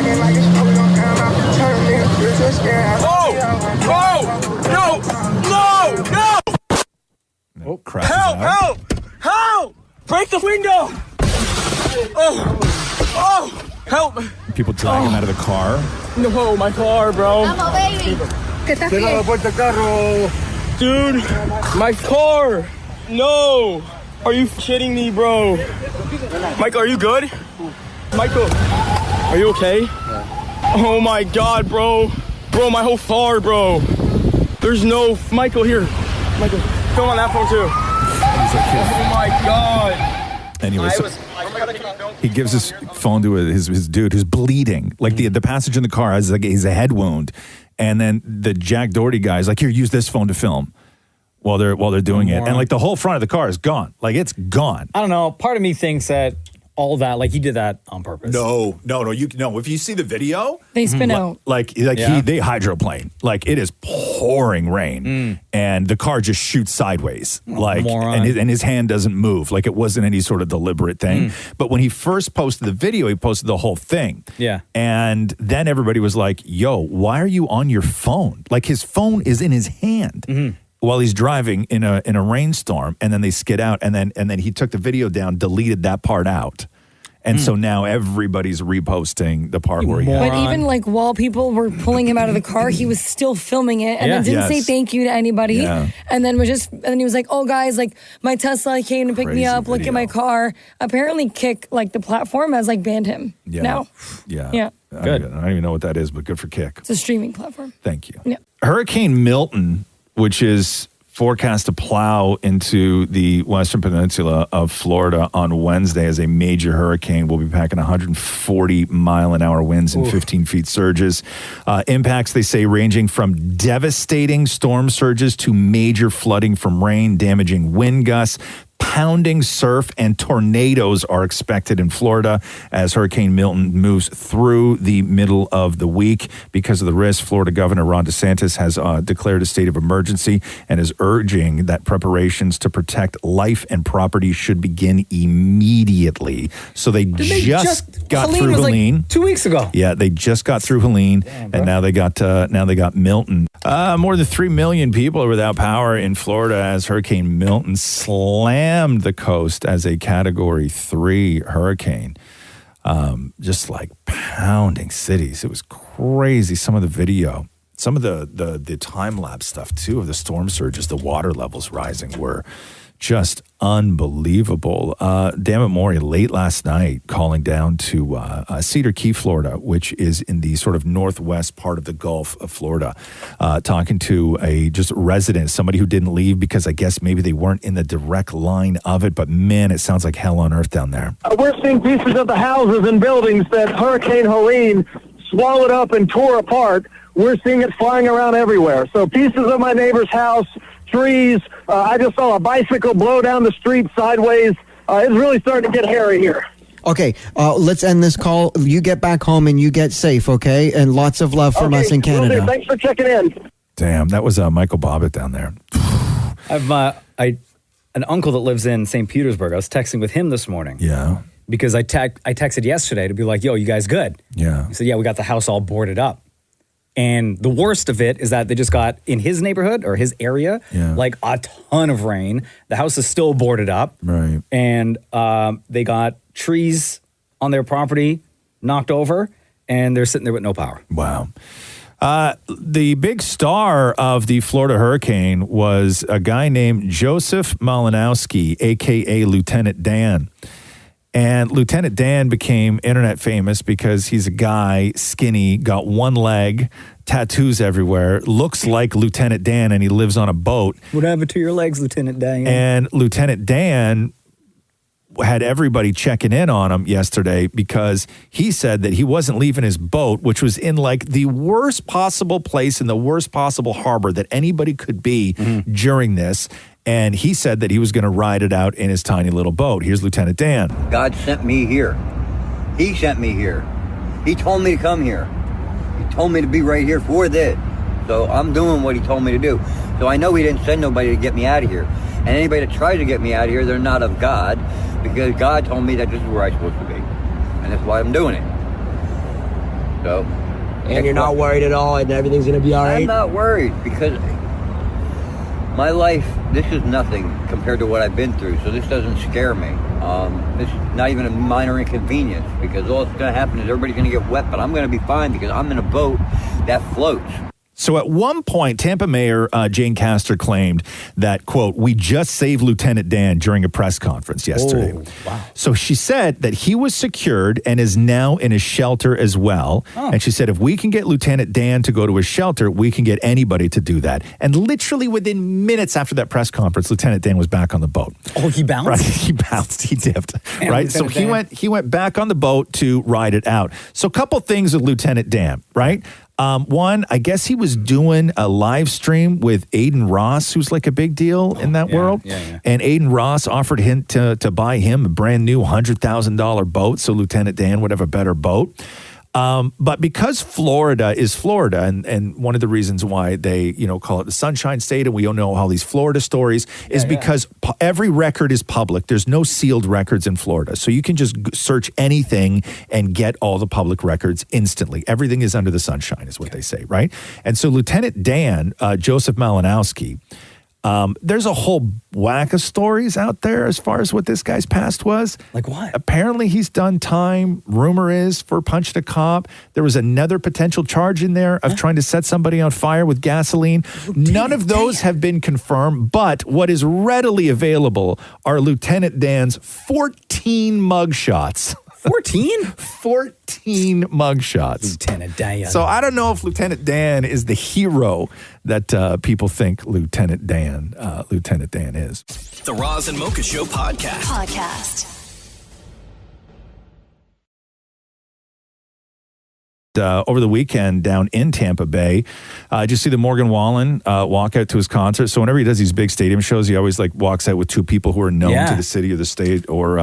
No! Oh, Help! Help! Break the window! Oh! Help! People drag him out of the car. No, my car, bro. Dude, my car! No! Are you kidding me, bro? Michael, are you good? Michael, are you okay? Oh my God, bro. Bro, my whole car, bro. There's no... Michael, here. Michael, film on that phone too. Oh my God. Anyway, so he gives his phone to his dude who's bleeding. Like the passenger in the car has he's a head wound, and then the Jack Doherty guy's like, "Here, use this phone to film." While they're doing it, and like the whole front of the car is gone. Like it's gone. I don't know. Part of me thinks that all that. Like he did that on purpose. No. If you see the video, They spin out. they hydroplane. Like it is pouring rain, and the car just shoots sideways. And his hand doesn't move. Like it wasn't any sort of deliberate thing. But when he first posted the video, he posted the whole thing. Yeah. And then everybody was like, "Yo, why are you on your phone? Like his phone is in his hand." While he's driving in a rainstorm, and then they skid out, and then he took the video down, deleted that part out, and so now everybody's reposting the part where he. But even like while people were pulling him out of the car, he was still filming it, and then didn't say thank you to anybody, and then he was like, "Oh guys, like my Tesla came to pick me up. Look at my car." Apparently, Kick, like the platform, has like banned him now. Yeah. Good. I don't even know what that is, but good for Kick. It's a streaming platform. Thank you. Yeah. Hurricane Milton, which is forecast to plow into the western peninsula of Florida on Wednesday as a major hurricane, will be packing 140 mile-an-hour winds and 15 feet surges. Impacts, they say, ranging from devastating storm surges to major flooding from rain, damaging wind gusts. Pounding surf and tornadoes are expected in Florida as Hurricane Milton moves through the middle of the week. Because of the risk, Florida Governor Ron DeSantis has declared a state of emergency and is urging that preparations to protect life and property should begin immediately. So they just got Helene through was Helene like 2 weeks ago. Yeah, they just got through Helene, and now they got Milton. More than 3 million people are without power in Florida as Hurricane Milton slammed the coast as a Category 3 hurricane. Just like pounding cities. It was crazy. Some of the video, some of the time-lapse stuff too of the storm surges, the water levels rising were just unbelievable. Damnit Maurie late last night calling down to Cedar Key, Florida, which is in the sort of northwest part of the Gulf of Florida, talking to a just resident, somebody who didn't leave because I guess maybe they weren't in the direct line of it, but man, it sounds like hell on earth down there. We're seeing pieces of the houses and buildings that Hurricane Helene swallowed up and tore apart. We're seeing it flying around everywhere. So pieces of my neighbor's house, trees. I just saw a bicycle blow down the street sideways. It's really starting to get hairy here. Okay, let's end this call. You get back home and you get safe, okay? And lots of love from us in Canada. Thanks for checking in. Damn, that was Michael Bobbitt down there. I've an uncle that lives in St. Petersburg. I was texting with him this morning. Yeah. Because I texted yesterday to be like, yo, you guys good? Yeah. He said, yeah, we got the house all boarded up. And the worst of it is that they just got, in his neighborhood or his area, like a ton of rain. The house is still boarded up. Right. And they got trees on their property knocked over, and they're sitting there with no power. Wow. The big star of the Florida hurricane was a guy named Joseph Malinowski, a.k.a. Lieutenant Dan. And Lieutenant Dan became internet famous because he's a guy, skinny, got one leg, tattoos everywhere, looks like Lieutenant Dan, and he lives on a boat. What happened to your legs, Lieutenant Dan? And Lieutenant Dan had everybody checking in on him yesterday because he said that he wasn't leaving his boat, which was in like the worst possible place in the worst possible harbor that anybody could be during this. And he said that he was going to ride it out in his tiny little boat. Here's Lieutenant Dan. God sent me here. He sent me here. He told me to come here. He told me to be right here for this. So I'm doing what he told me to do. So I know he didn't send nobody to get me out of here. And anybody that tries to get me out of here, they're not of God, because God told me that this is where I'm supposed to be. And that's why I'm doing it. So. And you're not worried at all and everything's going to be all right? I'm not worried because my life, this is nothing compared to what I've been through, so this doesn't scare me. This is not even a minor inconvenience, because all that's going to happen is everybody's going to get wet, but I'm going to be fine because I'm in a boat that floats. So at one point, Tampa Mayor Jane Castor claimed that, quote, we just saved Lieutenant Dan during a press conference yesterday. Oh, wow. So she said that he was secured and is now in a shelter as well. Oh. And she said, if we can get Lieutenant Dan to go to a shelter, we can get anybody to do that. And literally within minutes after that press conference, Lieutenant Dan was back on the boat. Oh, he bounced? Right, he bounced, he dipped. And right, so he went back on the boat to ride it out. So a couple things with Lieutenant Dan. right? One, I guess he was doing a live stream with Aiden Ross, who's like a big deal in that world. And Aiden Ross offered him to buy him a brand new $100,000 boat, so Lieutenant Dan would have a better boat. But because Florida is Florida, and one of the reasons why they, call it the Sunshine State, and we don't know all these Florida stories, is because every record is public. There's no sealed records in Florida. So you can just search anything and get all the public records instantly. Everything is under the sunshine, is what they say, right? And so Lieutenant Dan, Joseph Malinowski, there's a whole whack of stories out there as far as what this guy's past was. Like what? Apparently he's done time, rumor is, for punching a cop. There was another potential charge in there of trying to set somebody on fire with gasoline. None of those have been confirmed, but what is readily available are Lieutenant Dan's 14 mugshots. 14? 14 mugshots. Lieutenant Dan. So I don't know if Lieutenant Dan is the hero that people think Lieutenant Dan is. The Roz and Mocha Show podcast. Over the weekend down in Tampa Bay, did you see the Morgan Wallen walk out to his concert? So whenever he does these big stadium shows, he always walks out with two people who are known to the city or the state or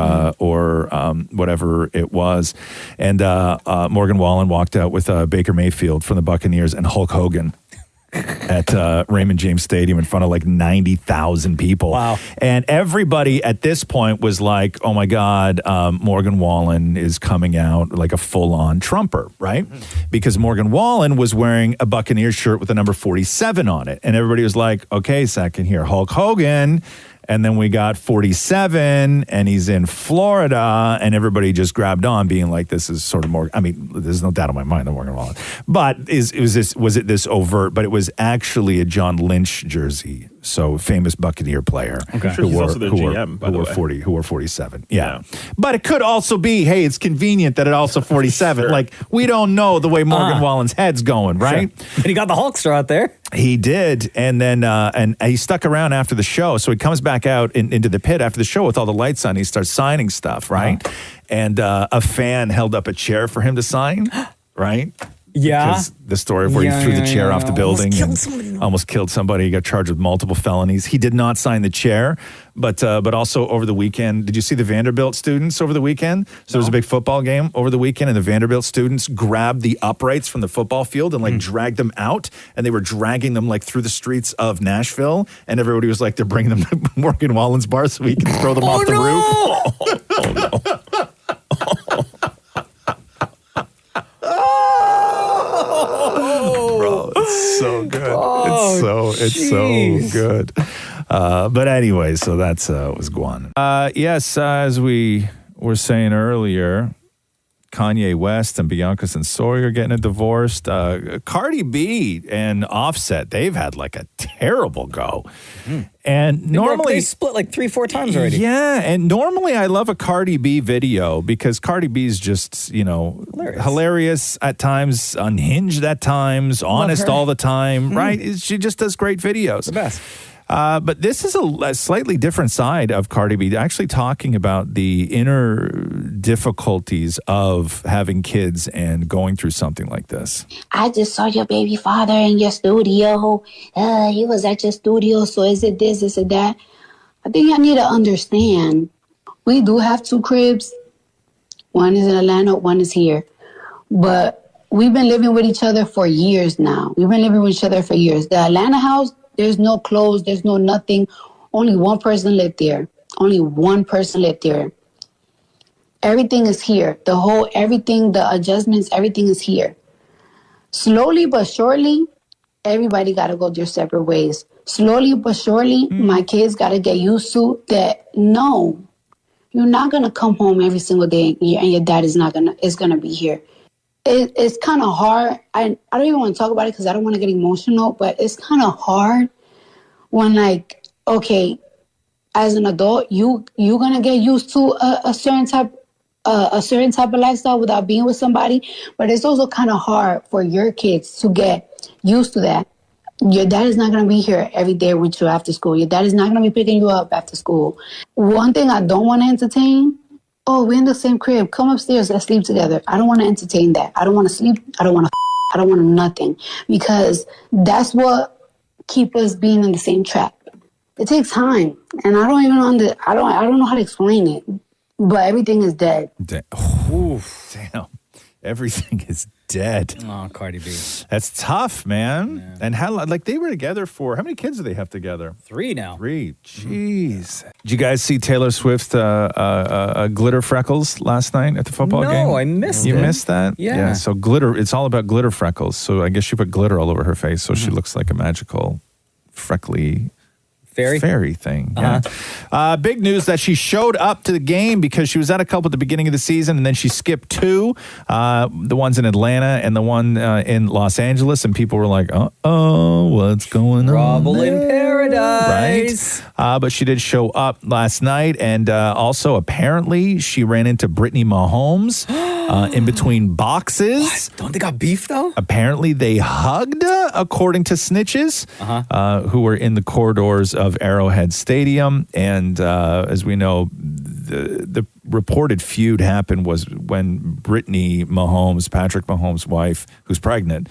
whatever it was. And Morgan Wallen walked out with Baker Mayfield from the Buccaneers and Hulk Hogan at Raymond James Stadium in front of 90,000 people. Wow. And everybody at this point was like, oh my God, Morgan Wallen is coming out like a full-on Trumper, right? Because Morgan Wallen was wearing a Buccaneers shirt with the number 47 on it. And everybody was like, okay, second here, Hulk Hogan. And then we got 47, and he's in Florida, and everybody just grabbed on, being like, "This is sort of more." I mean, there's no doubt in my mind that Morgan Wallen, but was it this overt? But it was actually a John Lynch jersey, so famous Buccaneer player. Okay. I'm sure he's also their GM, by the way. Who were 47. Yeah, but it could also be, hey, it's convenient that it also 47. Sure. We don't know the way Morgan Wallen's head's going, right? Sure. And he got the Hulkster out there. He did, and then and he stuck around after the show. So he comes back out into the pit after the show with all the lights on. He starts signing stuff, right? And a fan held up a chair for him to sign, right? Yeah. Because the story of where he threw the chair off the building and almost killed somebody. He got charged with multiple felonies. He did not sign the chair, but also over the weekend, did you see the Vanderbilt students over the weekend? So there was a big football game over the weekend, and the Vanderbilt students grabbed the uprights from the football field and dragged them out, and they were dragging them through the streets of Nashville, and everybody was like, they're bringing them to Morgan Wallen's bar so he can throw them off the roof. Oh no. Bro, it's so good. It's so good. But anyway, so that's was Guan. Yes, as we were saying earlier, Kanye West and Bianca Censori are getting a divorce. Cardi B and Offset, they've had a terrible go. And normally they split 3-4 times already. Yeah, and normally I love a Cardi B video because Cardi B is just, hilarious at times, unhinged at times, honest all the time, right? She just does great videos. The best. But this is a slightly different side of Cardi B, actually talking about the inner difficulties of having kids and going through something like this. I just saw your baby father in your studio. He was at your studio, so is it this, is it that? I think I need to understand. We do have 2 cribs. One is in Atlanta, one is here. But we've been living with each other for years now. We've been living with each other for years. The Atlanta house, there's no clothes, there's no nothing. Only one person lived there. Only one person lived there. Everything is here. Everything, the adjustments, everything is here. Slowly but surely, everybody got to go their separate ways. Slowly but surely, my kids got to get used to that. No, you're not going to come home every single day and your dad is going to be here. It's kind of hard. I don't even want to talk about it because I don't want to get emotional, but it's kind of hard when okay, as an adult, you're going to get used to a certain type of lifestyle without being with somebody. But it's also kind of hard for your kids to get used to that. Your dad is not going to be here every day with you after school. Your dad is not going to be picking you up after school. One thing I don't want to entertain, we're in the same crib. Come upstairs. Let's sleep together. I don't want to entertain that. I don't want to sleep. I don't want to I don't want nothing, because that's what keep us being in the same trap. It takes time, and I don't even I don't know how to explain it, but everything is dead. Damn. Everything is dead. Oh, Cardi B. That's tough, man. Yeah. And how, like, they were together for, how many kids do they have together? 3 now. 3. Jeez. Did you guys see Taylor Swift glitter freckles last night at the football game? No, I missed it. You missed that? Yeah. So glitter, it's all about glitter freckles. So I guess she put glitter all over her face, so she looks like a magical, freckly fairy thing. Yeah. Big news that she showed up to the game because she was at a couple at the beginning of the season, and then she skipped 2, the ones in Atlanta and the one in Los Angeles, and people were like, uh-oh, what's going on? Trouble in paradise. Right? But she did show up last night, and also apparently she ran into Brittany Mahomes in between boxes. What? Don't they got beef, though? Apparently they hugged, according to snitches who were in the corridors of Arrowhead Stadium. And as we know, the reported feud happened was when Brittany Mahomes, Patrick Mahomes' wife, who's pregnant,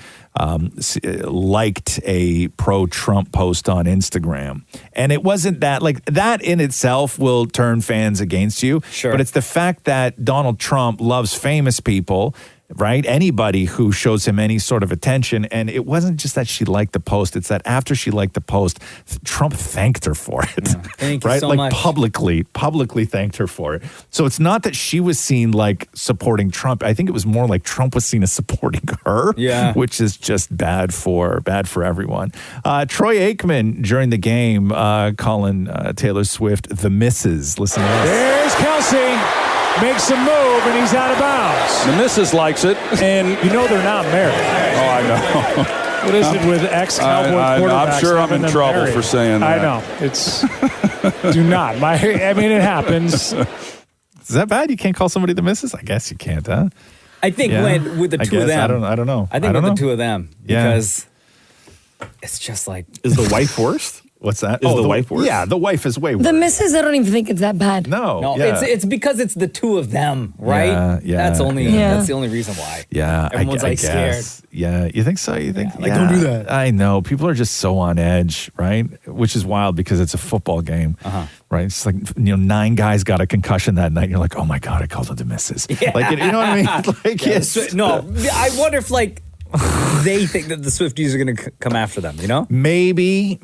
liked a pro-Trump post on Instagram. And it wasn't that, like, that in itself will turn fans against you. Sure. But it's the fact that Donald Trump loves famous people, right? Anybody who shows him any sort of attention. And it wasn't just that she liked the post. It's that after she liked the post, Trump thanked her for it. Yeah, thank you right? so like much. publicly thanked her for it. So it's not that she was seen like supporting Trump. I think it was more like Trump was seen as supporting her, which is just bad for everyone. Troy Aikman during the game calling Taylor Swift the missus. Listen to this. There's Kelsey. Makes a move, and he's out of bounds. The missus likes it. And you know they're not married. Oh, I know. What is it with ex-Cowboy quarterbacks? I'm sure I'm in trouble married? for saying that. I know. It's... do not. I mean, it happens. Is that bad? You can't call somebody the missus? I guess you can't, huh? I think with the two of them. I don't know. I think with the two of them. Because it's just like... Is the wife worst? What's that? Is the wife worse? Yeah, the wife is way worse. The missus, I don't even think it's that bad. No, it's because it's the two of them, right? Yeah, that's the only reason why. Yeah, everyone's I scared. guess. Yeah, you think so? You think? Like, don't do that. I know. People are just so on edge, right? Which is wild because it's a football game, right? It's like 9 guys got a concussion that night. And you're like, oh my god, I called her the missus. Yeah. Like, you know what I mean? Like, I wonder if they think that the Swifties are going to come after them, you know? Maybe,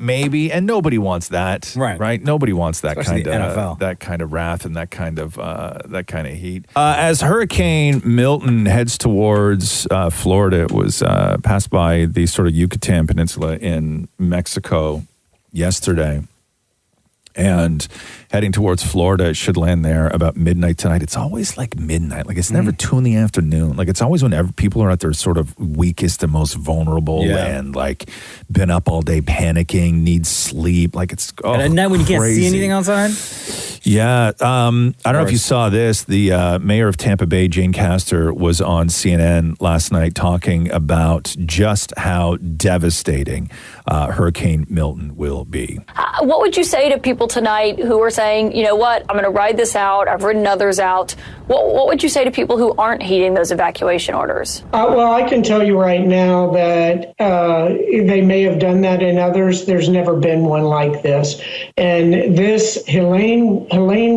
and nobody wants that, right? Nobody wants that Especially kind the of NFL. that kind of wrath and that kind of heat. As Hurricane Milton heads towards Florida, it was passed by the sort of Yucatan Peninsula in Mexico yesterday. And heading towards Florida, it should land there about midnight tonight. It's always like midnight. Like, it's never 2 p.m. Like, it's always when people are at their sort of weakest and most vulnerable and, like, been up all day panicking, need sleep. Like, it's and at night when you can't see crazy. anything outside? Yeah. I don't know if you saw this. The mayor of Tampa Bay, Jane Castor, was on CNN last night talking about just how devastating Hurricane Milton will be. What would you say to people tonight who are saying, you know what, I'm going to ride this out, I've ridden others out? What would you say to people who aren't heeding those evacuation orders? Well, I can tell you right now that they may have done that in others. There's never been one like this. And this, Helene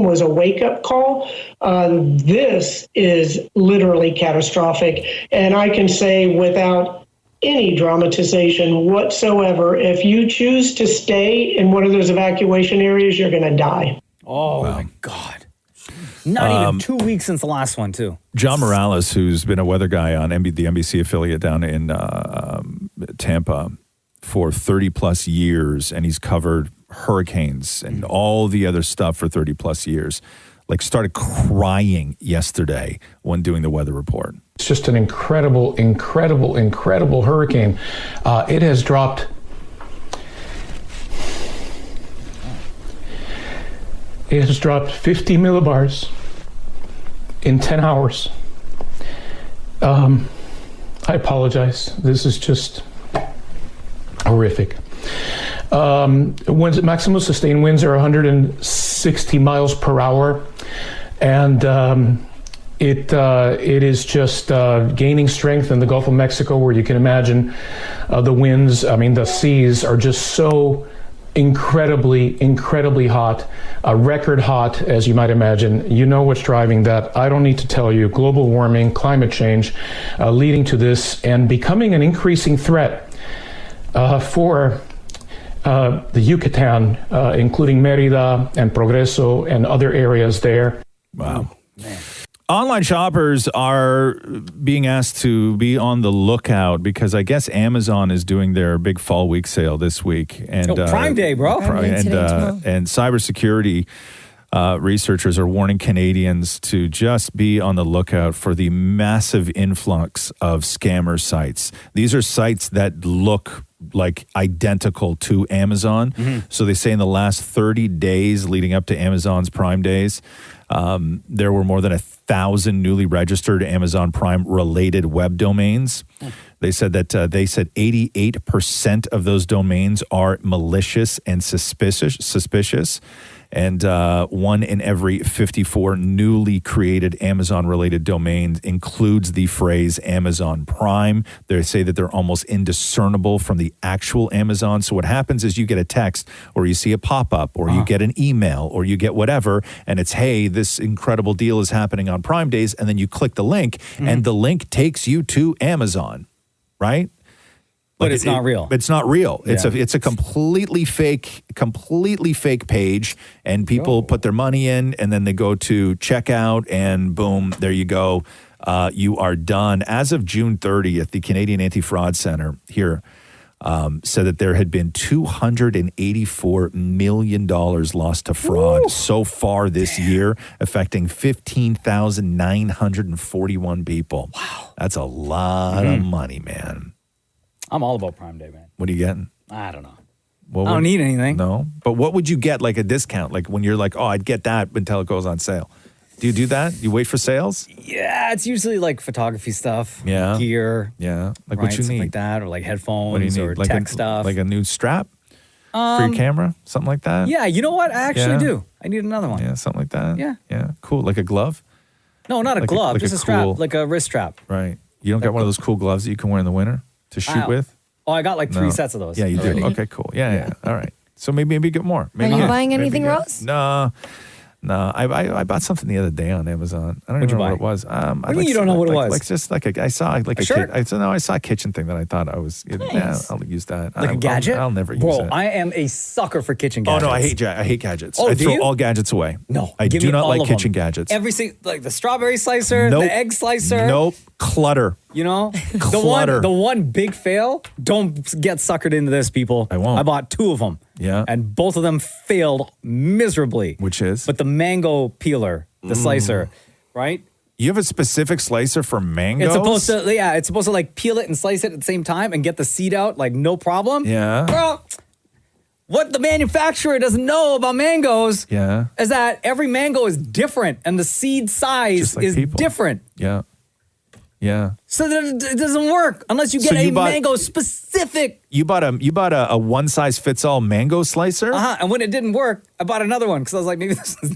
was a wake-up call. This is literally catastrophic. And I can say without any dramatization whatsoever, if you choose to stay in one of those evacuation areas, you're going to die. Oh, my God. Not even 2 weeks since the last one, too. John Morales, who's been a weather guy on the NBC affiliate down in Tampa for 30-plus years, and he's covered hurricanes and all the other stuff for 30-plus years, like, started crying yesterday when doing the weather report. It's just an incredible, incredible, incredible hurricane. It has dropped... It has dropped 50 millibars in 10 hours. I apologize. This is just horrific. Maximum sustained winds are 160 miles per hour. And It is just gaining strength in the Gulf of Mexico, where you can imagine the winds. I mean, the seas are just so incredibly hot, record hot, as you might imagine. You know what's driving that. I don't need to tell you. Global warming, climate change, leading to this and becoming an increasing threat for the Yucatan, including Mérida and Progreso and other areas there. Wow. Online shoppers are being asked to be on the lookout because I guess Amazon is doing their big fall week sale this week. And Prime Day, bro. And cybersecurity researchers are warning Canadians to just be on the lookout for the massive influx of scammer sites. These are sites that look like identical to Amazon. Mm-hmm. So they say in the last 30 days leading up to Amazon's Prime Days, there were more than 1,000 newly registered Amazon Prime related web domains. They said that 88% of those domains are malicious and suspicious. And 1 in every 54 newly created Amazon-related domains includes the phrase Amazon Prime. They say that they're almost indiscernible from the actual Amazon. So what happens is you get a text or you see a pop-up or you get an email or you get whatever, and it's, hey, this incredible deal is happening on Prime Days, and then you click the link, and the link takes you to Amazon, right? But it's not real. It's not real. Yeah. It's a completely fake page, and people put their money in, and then they go to checkout, and boom, there you go. You are done. As of June 30th, the Canadian Anti-Fraud Center here said that there had been $284 million lost to fraud so far this year, affecting 15,941 people. Wow. That's a lot of money, man. I'm all about Prime Day, man. What are you getting? I don't know. I don't need anything. No. But what would you get, like a discount? Like when you're like, oh, I'd get that until it goes on sale. Do you do that? You wait for sales? Yeah, it's usually like photography stuff. Yeah. Gear. Yeah. Like right, what you stuff need. like that, or like headphones What do you need? or Like tech stuff. Like a new strap for your camera? Something like that? Yeah, you know what? I actually Yeah. do. I need another one. Yeah, something like that? Yeah. Yeah. Cool. Like a glove? No, not a Like glove, like just a strap, cool- like a wrist strap. Right. You don't got one of those cool gloves that you can wear in the winter to shoot Ow. with? Oh, I got like 3 No. sets of those. Yeah, you do. already. Okay, cool. Yeah. All right. So maybe get more. Maybe Are you get- buying maybe anything, get- Rose? No. I bought something the other day on Amazon. I don't What'd even you know buy? what it was. What do you mean you don't know what it was? Like just like I saw like A shirt? I saw a kitchen thing that I thought I was. Yeah, I'll use that. Like a gadget? I'll never use Bro, it. I am a sucker for kitchen Oh gadgets. no, I hate gadgets. Oh, I do throw you? all gadgets away. No, I give do me not all like of kitchen them. gadgets. Every like the strawberry slicer, Nope. the egg slicer. Nope. Clutter. You know, Clutter. the one big fail. Don't get suckered into this, people. I won't. I bought 2 of them. Yeah. And both of them failed miserably. Which is? But the mango peeler, the slicer, right? You have a specific slicer for mangoes? It's supposed to like peel it and slice it at the same time and get the seed out like no problem. Yeah. Well, what the manufacturer doesn't know about mangoes is that every mango is different and the seed size Just like is people. different. Yeah. Yeah. So that it doesn't work unless you get So a you bought- mango specific. You bought a one size fits all mango slicer? And when it didn't work, I bought another one because I was like, maybe this is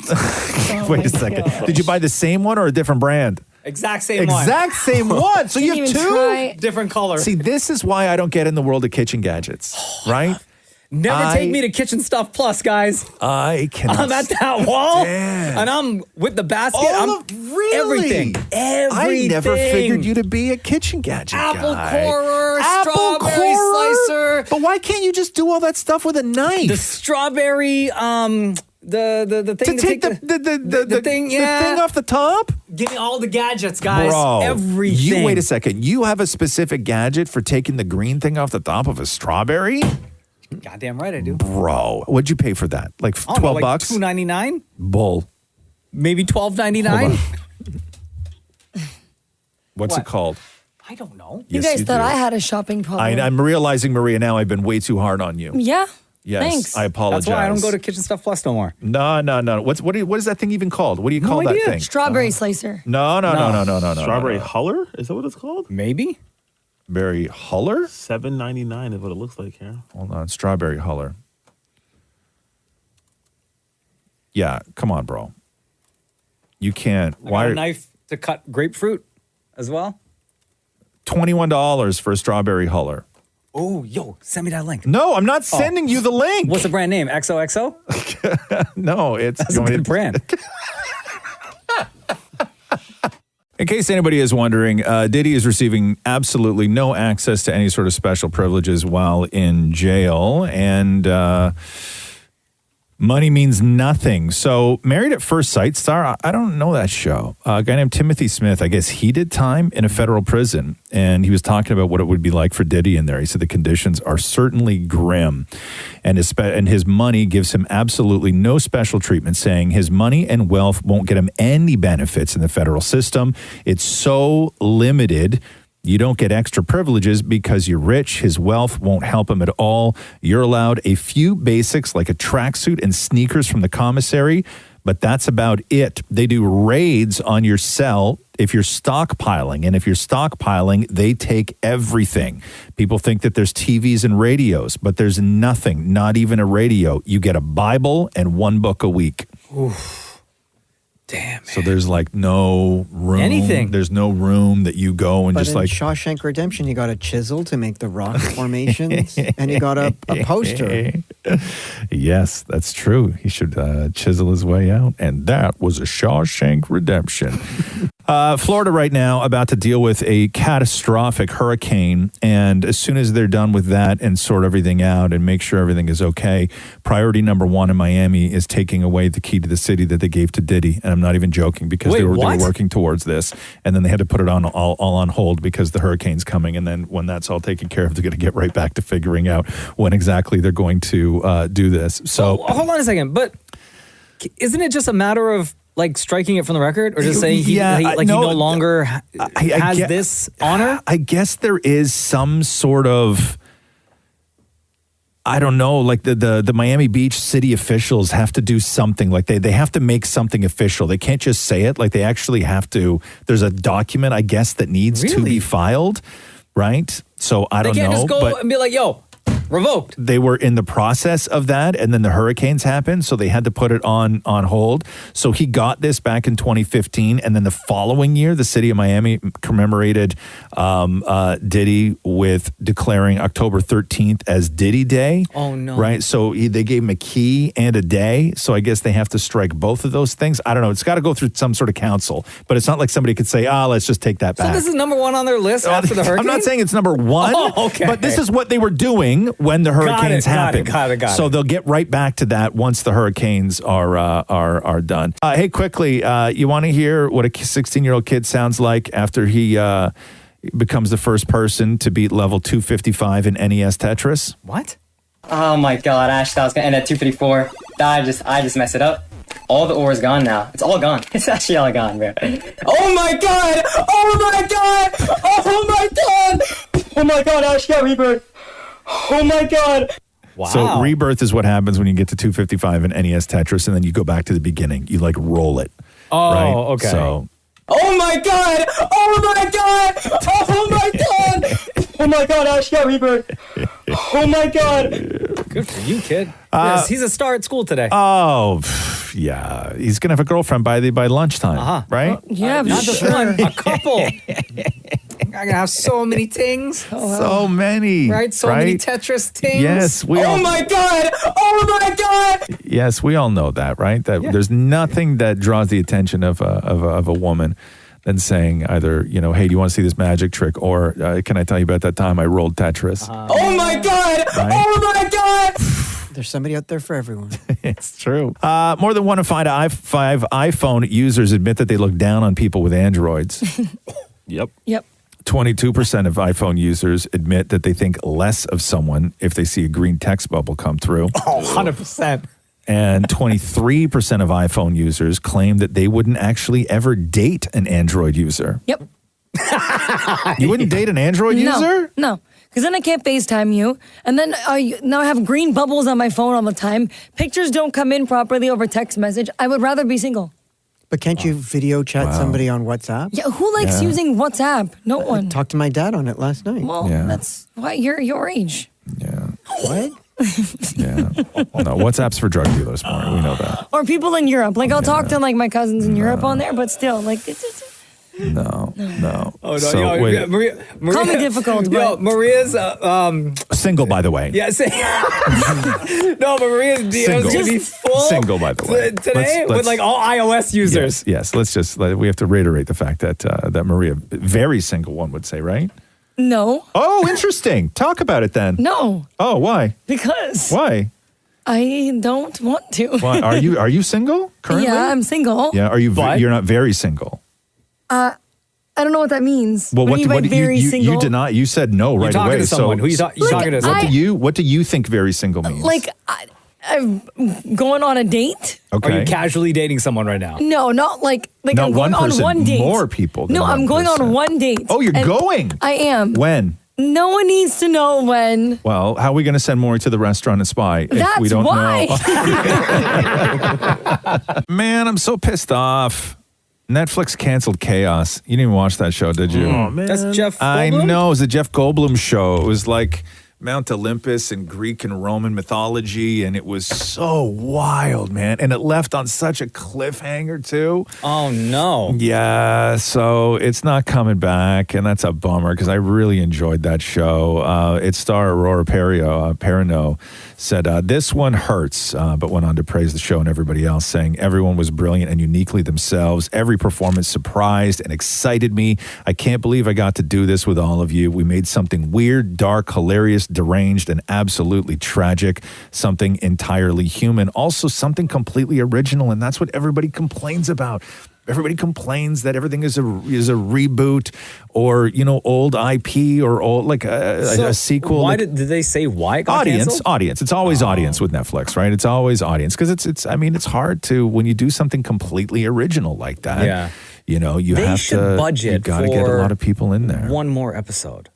Wait a second. Did you buy the same one or a different brand? exact same one. Exact same one. So you have Didn't even two? try. Different color. See, this is why I don't get in the world of kitchen gadgets, right? Never take me to Kitchen Stuff Plus, guys. I cannot. I'm at that wall, stand. and I'm with the basket. Really? Everything. I never figured you to be a kitchen gadget Apple guy. corer, Apple strawberry corer? slicer. But why can't you just do all that stuff with a knife? The strawberry, the thing to take the thing, the thing off the top? Give me all the gadgets, guys. Bro, Everything. You wait a second. You have a specific gadget for taking the green thing off the top of a strawberry? Goddamn right I do. Bro, what'd you pay for that? Like I don't know, $12 bucks? $2.99? Bull. Maybe $12.99? What's it called? I don't know. You Yes, guys you thought do. I had a shopping problem. I'm realizing, Maria, now I've been way too hard on you. Yeah. Yes, Thanks. I apologize. That's why I don't go to Kitchen Stuff Plus no more. No. What is that thing even called? What do you call that thing? Strawberry slicer. No. Strawberry Huller? Is that what it's called? Maybe. Berry Huller? $7.99 is what it looks like here. Hold on, Strawberry Huller. Yeah, come on, bro. You can't. I got a knife to cut grapefruit as well? $21 for a strawberry huller. Oh, yo, send me that link. No, I'm not sending you the link. What's the brand name? XOXO? No, it's That's a good brand. In case anybody is wondering, Diddy is receiving absolutely no access to any sort of special privileges while in jail, and money means nothing. So, Married at First Sight star, I don't know that show. A guy named Timothy Smith, I guess he did time in a federal prison, and he was talking about what it would be like for Diddy in there. He said the conditions are certainly grim, and his money gives him absolutely no special treatment, saying his money and wealth won't get him any benefits in the federal system. It's so limited. You don't get extra privileges because you're rich. His wealth won't help him at all. You're allowed a few basics like a tracksuit and sneakers from the commissary, but that's about it. They do raids on your cell if you're stockpiling, and if you're stockpiling, they take everything. People think that there's TVs and radios, but there's nothing, not even a radio. You get a Bible and one book a week. Oof. Damn, man. So there's like no room. Anything. There's no room that you go and But just in like Shawshank Redemption, you got a chisel to make the rock formations, and you got a poster. Yes, that's true. He should chisel his way out. And that was a Shawshank Redemption. Florida right now about to deal with a catastrophic hurricane. And as soon as they're done with that and sort everything out and make sure everything is okay, priority number one in Miami is taking away the key to the city that they gave to Diddy. And I'm not even joking because they were working towards this. And then they had to put it on all on hold because the hurricane's coming. And then when that's all taken care of, they're going to get right back to figuring out when exactly they're going to do this. So hold on a second. But isn't it just a matter of like striking it from the record, or just saying he no longer has this honor? I guess there is some sort of, I don't know, like the Miami Beach city officials have to do something. Like they have to make something official. They can't just say it. Like they actually have to. There's a document, I guess, that needs to be filed, right? So I don't know. They can't just go and be like, yo, revoked. They were in the process of that, and then the hurricanes happened, so they had to put it on hold. So he got this back in 2015, and then the following year, the city of Miami commemorated Diddy with declaring October 13th as Diddy Day. Oh, no. Right? So they gave him a key and a day, so I guess they have to strike both of those things. I don't know. It's got to go through some sort of council, but it's not like somebody could say, let's just take that back. So this is number one on their list after the hurricane? I'm not saying it's number one, but this is what they were doing when the hurricanes happen. Got it. So they'll get right back to that once the hurricanes are done. Hey, quickly, you want to hear what a 16-year-old kid sounds like after he becomes the first person to beat level 255 in NES Tetris? What? Oh my god, Ash, that was gonna end at 254. I just messed it up. All the ore is gone now. It's all gone. It's actually all gone, bro. Oh my god! Oh my god! Oh my god! Oh my god, Ash got rebirth. Oh my god. Wow. So rebirth is what happens when you get to 255 in NES Tetris, and then you go back to the beginning. You like roll it. Oh, right? okay. So oh my god! Oh my god! Oh my god! Oh my god, Ash got rebirth. Oh my god. Good for you, kid. Yes, he's a star at school today. Oh, yeah. He's going to have a girlfriend by lunchtime, right? Yeah, not just one, a couple. I'm going to have so many things. So many. Right? So many Tetris things. Yes. Oh my god! Oh my god! Yes, we all know that, right? That there's nothing that draws the attention of a woman than saying either, hey, do you want to see this magic trick? Or can I tell you about that time I rolled Tetris? Oh my god! Right? Oh my god! There's somebody out there for everyone. It's true. More than 1 in 5 iPhone users admit that they look down on people with Androids. Yep. 22% of iPhone users admit that they think less of someone if they see a green text bubble come through. Oh, 100%. And 23% of iPhone users claim that they wouldn't actually ever date an Android user. Yep. You wouldn't date an Android user? No. Because then I can't FaceTime you. And then now I have green bubbles on my phone all the time. Pictures don't come in properly over text message. I would rather be single. But can't you video chat somebody on WhatsApp? Yeah, who likes using WhatsApp? No one. Talked to my dad on it last night. Well, that's why you're your age. Yeah. What? Yeah. No, WhatsApp's for drug dealers, Maurie. We know that. Or people in Europe. Like, I'll talk to, like, my cousins in Europe on there, but still, like, it's No. Oh no! So, yo, wait. Maria, Call me difficult, Yo, but Maria's single, by the way. Yeah, no, but Maria's DMs gonna be full. Single, by the way. Today with like all iOS users. Yes. We have to reiterate the fact that Maria, very single, one would say, right? no, Oh, interesting. Talk about it then. no, Oh, why? because Why? I don't want to. Why are you single currently? Yeah, I'm single. Yeah. Are you? You're not very single. I don't know what that means. Well, what do you mean by very single? you deny? You said no right talking away. to someone. So, Who you talking to? What do you think very single means? Like, I'm going on a date. Okay. Are you casually dating someone right now? No, not like Not I'm going one person, on one date. more people than No, I'm one going person. on one date. Oh, you're And going? I am. When? No one needs to know when. Well, how are we going to send Maurie to the restaurant and spy if That's we don't why. know? Man, I'm so pissed off. Netflix canceled Chaos. You didn't even watch that show, did you? Oh, man. That's Jeff I Goldblum? know. It was a Jeff Goldblum show. It was like Mount Olympus and Greek and Roman mythology, and it was so wild, man. And it left on such a cliffhanger, too. Oh no. Yeah, so it's not coming back, and that's a bummer because I really enjoyed that show. Its star Aurora Perrineau said, this one hurts, but went on to praise the show and everybody else, saying everyone was brilliant and uniquely themselves. Every performance surprised and excited me. I can't believe I got to do this with all of you. We made something weird, dark, hilarious, deranged, and absolutely tragic, something entirely human, also something completely original, and that's what everybody complains about. Everybody complains that everything is a reboot or, old IP or old, like a sequel. Why like, did they say why it got canceled? Audience. It's always audience with Netflix, right? It's always audience because it's hard to, when you do something completely original like that. Yeah. You They have should to budget you got to get a for lot of people in there. One more episode.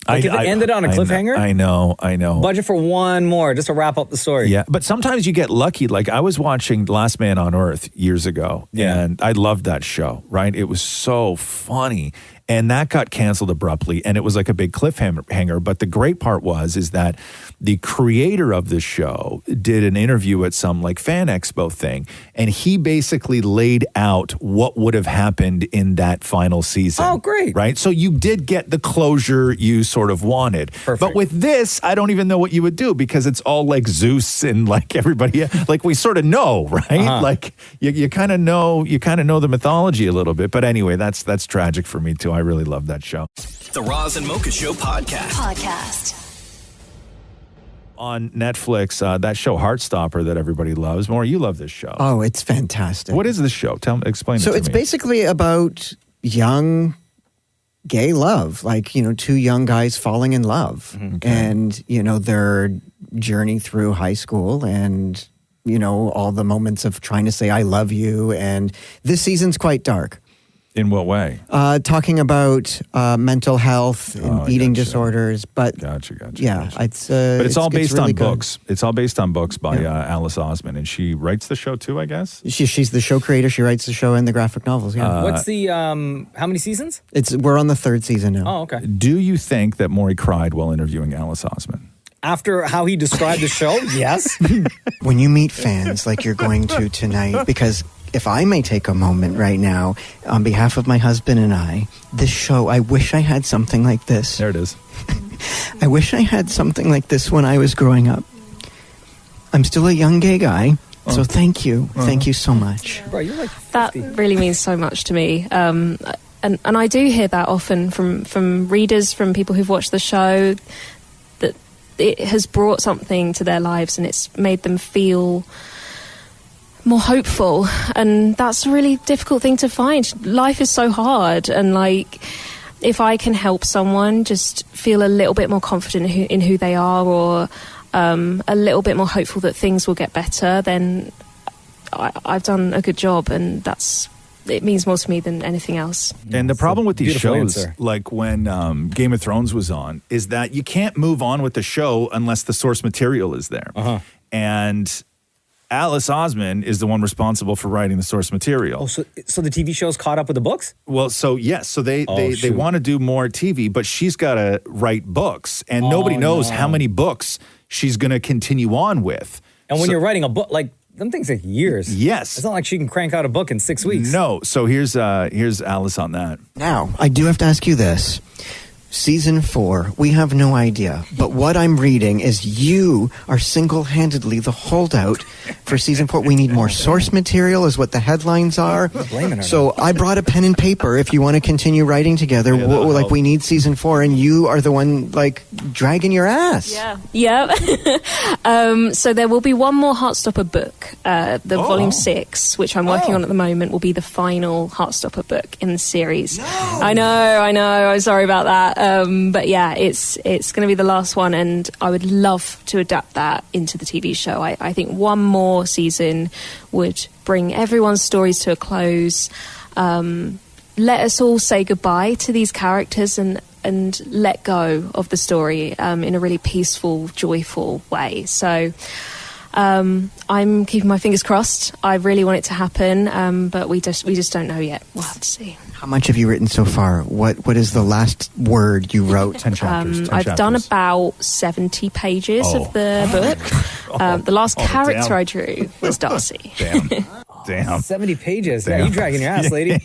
Like if it ended on a cliffhanger? I know. Budget for one more just to wrap up the story. Yeah, but sometimes you get lucky. Like I was watching Last Man on Earth years ago, and I loved that show, right? It was so funny. And that got canceled abruptly, and it was like a big cliffhanger. But the great part is that the creator of the show did an interview at some like fan expo thing, and he basically laid out what would have happened in that final season. Oh, great. Right? So you did get the closure you sort of wanted. Perfect. But with this, I don't even know what you would do because it's all like Zeus and like everybody, like we sort of know, right? Uh-huh. Like you kind of know the mythology a little bit. But anyway, that's tragic for me too. I really love that show. The Roz and Mocha Show podcast. On Netflix, that show Heartstopper that everybody loves. Maurie, you love this show. Oh, it's fantastic. What is this show? Explain it to me. So it's basically about young gay love, like, two young guys falling in love and, their journey through high school and, all the moments of trying to say, I love you. And this season's quite dark. In what way? Talking about mental health and eating disorders, but gotcha. Yeah, but it's all based really on good. books. It's all based on books by Alice Oseman, and she writes the show too, I guess. She's the show creator. She writes the show and the graphic novels. Yeah. What's the how many seasons? We're on the third season now. Oh, okay. Do you think that Maurie cried while interviewing Alice Oseman? After how he described the show, yes. When you meet fans like you're going to tonight, because if I may take a moment right now, on behalf of my husband and I, this show, I wish I had something like this. There it is. I wish I had something like this when I was growing up. I'm still a young gay guy, so thank you. Thank you so much. Bro, you're like 50. That really means so much to me. And I do hear that often from readers, from people who've watched the show, that it has brought something to their lives and it's made them feel more hopeful, and that's a really difficult thing to find. Life is so hard, and like if I can help someone just feel a little bit more confident in who they are, or a little bit more hopeful that things will get better, then I've done a good job, and it means more to me than anything else. And the problem with these beautiful shows, answer. like when Game of Thrones was on, is that you can't move on with the show unless the source material is there. And Alice Oseman is the one responsible for writing the source material. Oh, so the TV show's caught up with the books? Well, so yes, so they want to do more TV, but she's got to write books, and nobody knows how many books she's going to continue on with. And when you're writing a book, like Them things take years. Yes. It's not like she can crank out a book in 6 weeks. No. So here's Alice on that. Now, I do have to ask you this. Season 4, we have no idea. But what I'm reading is you are single-handedly the holdout for Season 4. We need more source material is what the headlines are. Blaming her. So I brought a pen and paper if you want to continue writing together. We need Season 4, and you are the one, dragging your ass. Yeah. So there will be one more Heartstopper book. Volume 6, which I'm working on at the moment, will be the final Heartstopper book in the series. No. I know. I'm sorry about that. But yeah, it's going to be the last one, and I would love to adapt that into the TV show. I think one more season would bring everyone's stories to a close. Let us all say goodbye to these characters and let go of the story in a really peaceful, joyful way. So I'm keeping my fingers crossed. I really want it to happen, but we just don't know yet. We'll have to see. How much have you written so far? What is the last word you wrote? 10 chapters. I've done about 70 pages of the book. The last character I drew was Darcy. Damn. 70 pages. Damn. Yeah, you dragging your ass, lady.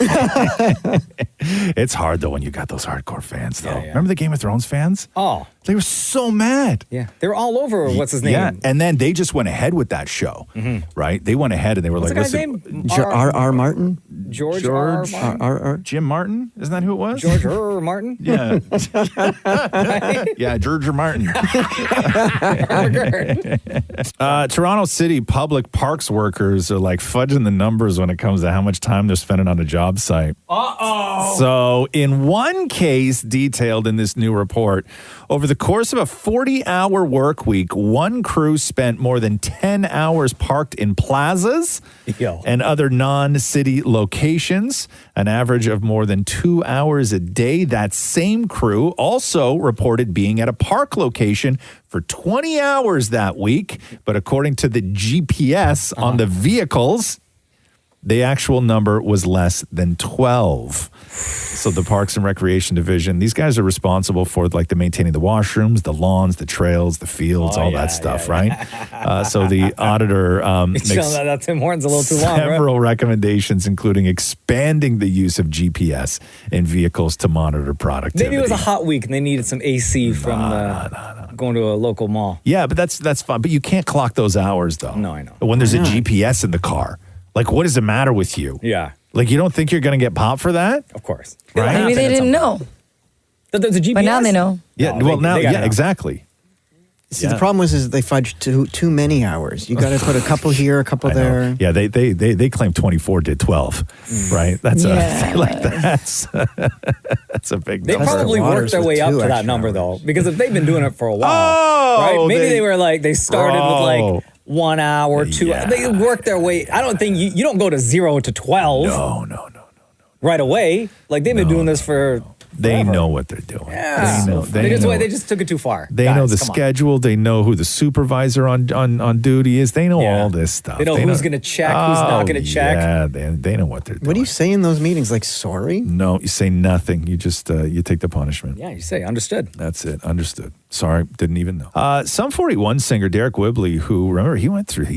It's hard, though, when you got those hardcore fans, though. Yeah. Remember the Game of Thrones fans? Oh. They were so mad. Yeah. They were all over what's his name. Yeah, and then they just went ahead with that show, right? They went ahead and they were what's like, the guy's name? R. Martin? George R. Martin? Jim Martin? Isn't that who it was? George R. Martin? Yeah. Yeah, George R. Martin. Toronto City public parks workers are fudging the numbers when it comes to how much time they're spending on a job site. Uh-oh. So in one case detailed in this new report, over the course of a 40-hour work week, one crew spent more than 10 hours parked in plazas and other non-city locations, an average of more than 2 hours a day. That same crew also reported being at a park location for 20 hours that week, but according to the GPS on the vehicles, the actual number was less than 12. So the Parks and Recreation Division, these guys are responsible for the maintaining the washrooms, the lawns, the trails, the fields, all that stuff, right? So the auditor makes that Tim Hortons a little too long, several recommendations, including expanding the use of GPS in vehicles to monitor productivity. Maybe it was a hot week and they needed some AC from going to a local mall. Yeah, but that's fine. But you can't clock those hours, though. No, I know. When there's a GPS in the car. What does it matter with you? Yeah. You don't think you're going to get popped for that? Of course. Right? Maybe they didn't know. That there's a GPS? But now they know. Yeah, exactly. See, the problem is they fudged too many hours. You got to put a couple here, a couple there. Yeah, they claim 24 did 12, right? That's that's a big number. They probably worked their way up to that number, though, because if they've been doing it for a while, right? Maybe they were they started with 1 hour, 2 hours. They work their way. I don't think you don't go to 0 to 12. No. Right away. They've been doing this for They know what they're doing. Yeah. They just took it too far. They know the schedule. They know who the supervisor on duty is. They know all this stuff. They know who's going to check, who's not going to check. Yeah, they know what they're doing. What do you say in those meetings? Sorry? No, you say nothing. You just you take the punishment. Yeah, you say understood. That's it. Understood. Sorry, didn't even know. Sum 41 singer Deryck Whibley, who, remember, he